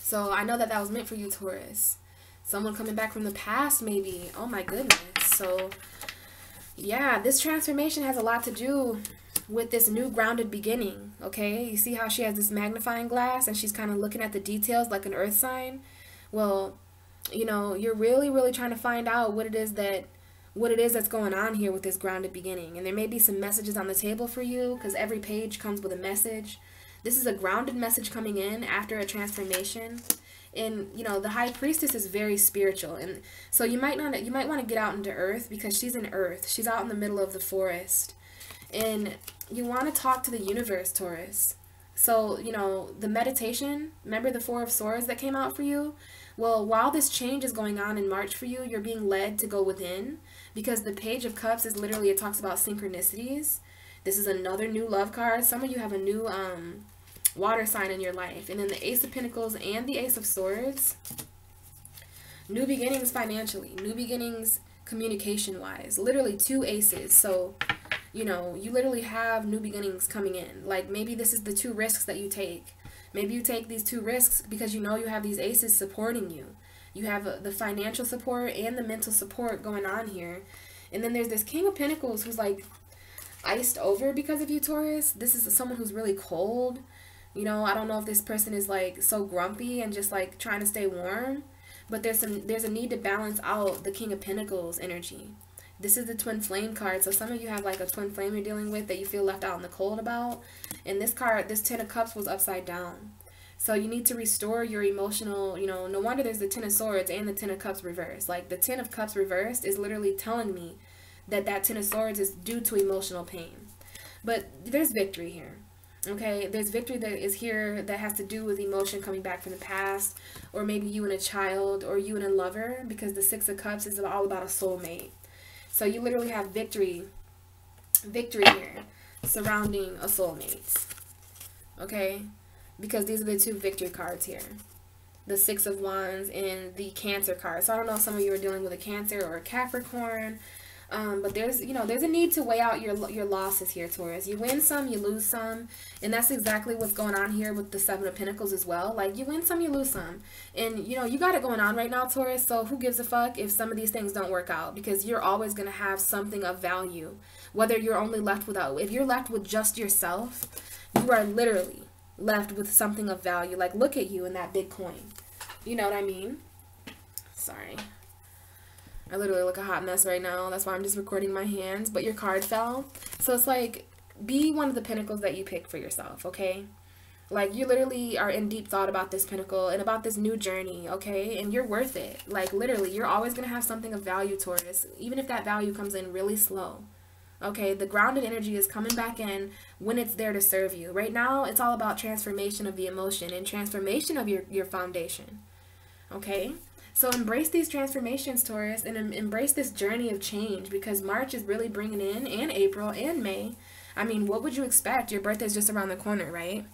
So I know that that was meant for you, Taurus. Someone coming back from the past, maybe. Oh my goodness. So yeah, this transformation has a lot to do with this new grounded beginning. Okay, you see how she has this magnifying glass and she's kind of looking at the details like an earth sign? Well, you know, you're really trying to find out what it is that's going on here with this grounded beginning. And there may be some messages on the table for you, because every page comes with a message. This is a grounded message coming in after a transformation. And you know, the High Priestess is very spiritual, and so you might want to get out into earth, because she's in earth. She's out in the middle of the forest, and you want to talk to the universe, Taurus. So you know, the meditation, remember the Four of Swords that came out for you? Well, while this change is going on in March for you, you're being led to go within, because the Page of Cups is literally, it talks about synchronicities. This is another new love card. Some of you have a new water sign in your life. And then the Ace of Pentacles and the Ace of Swords. New beginnings financially. New beginnings communication wise. Literally two aces. So, you know, you literally have new beginnings coming in. Like maybe this is the two risks that you take. Maybe you take these two risks because you know you have these aces supporting you. You have the financial support and the mental support going on here. And then there's this King of Pentacles who's like iced over because of you, Taurus. This is someone who's really cold. You know, I don't know if this person is like so grumpy and just like trying to stay warm, but there's a need to balance out the King of Pentacles energy. This is the Twin Flame card. So some of you have like a twin flame you're dealing with that you feel left out in the cold about. And this card, this Ten of Cups, was upside down. So you need to restore your emotional, you know, no wonder there's the Ten of Swords and the Ten of Cups reversed. Like the Ten of Cups reversed is literally telling me that that Ten of Swords is due to emotional pain. But there's victory here. Okay, there's victory that is here that has to do with emotion coming back from the past, or maybe you and a child, or you and a lover, because the Six of Cups is all about a soulmate. So you literally have victory here surrounding a soulmate. Okay, because these are the two victory cards here. The Six of Wands and the Cancer card. So I don't know if some of you are dealing with a Cancer or a Capricorn. But there's a need to weigh out your losses here, Taurus. You win some, you lose some, and that's exactly what's going on here with the Seven of Pentacles as well. Like you win some, you lose some, and you know you got it going on right now, Taurus. So who gives a fuck if some of these things don't work out? Because you're always gonna have something of value, whether you're only left without. If you're left with just yourself, you are literally left with something of value. Like look at you in that big coin. You know what I mean? Sorry. I literally look a hot mess right now. That's why I'm just recording my hands. But your card fell. So it's like, be one of the pentacles that you pick for yourself, okay? Like, you literally are in deep thought about this pentacle and about this new journey, okay? And you're worth it. Like, literally, you're always going to have something of value, Taurus, even if that value comes in really slow. Okay, the grounded energy is coming back in when it's there to serve you. Right now, it's all about transformation of the emotion and transformation of your foundation, okay? So embrace these transformations, Taurus, and embrace this journey of change, because March is really bringing in, and April and May, I mean, what would you expect? Your birthday's just around the corner, right?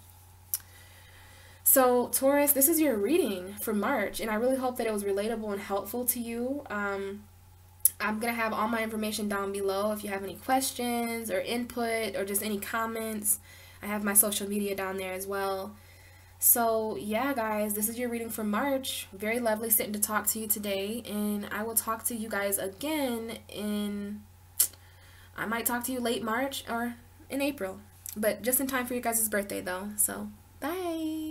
So, Taurus, this is your reading for March, and I really hope that it was relatable and helpful to you. I'm going to have all my information down below if you have any questions or input or just any comments. I have my social media down there as well. So, yeah, guys, this is your reading for March. Very lovely sitting to talk to you today, and I will talk to you guys again I might talk to you late March or in April, but just in time for your guys' birthday, though. So, bye!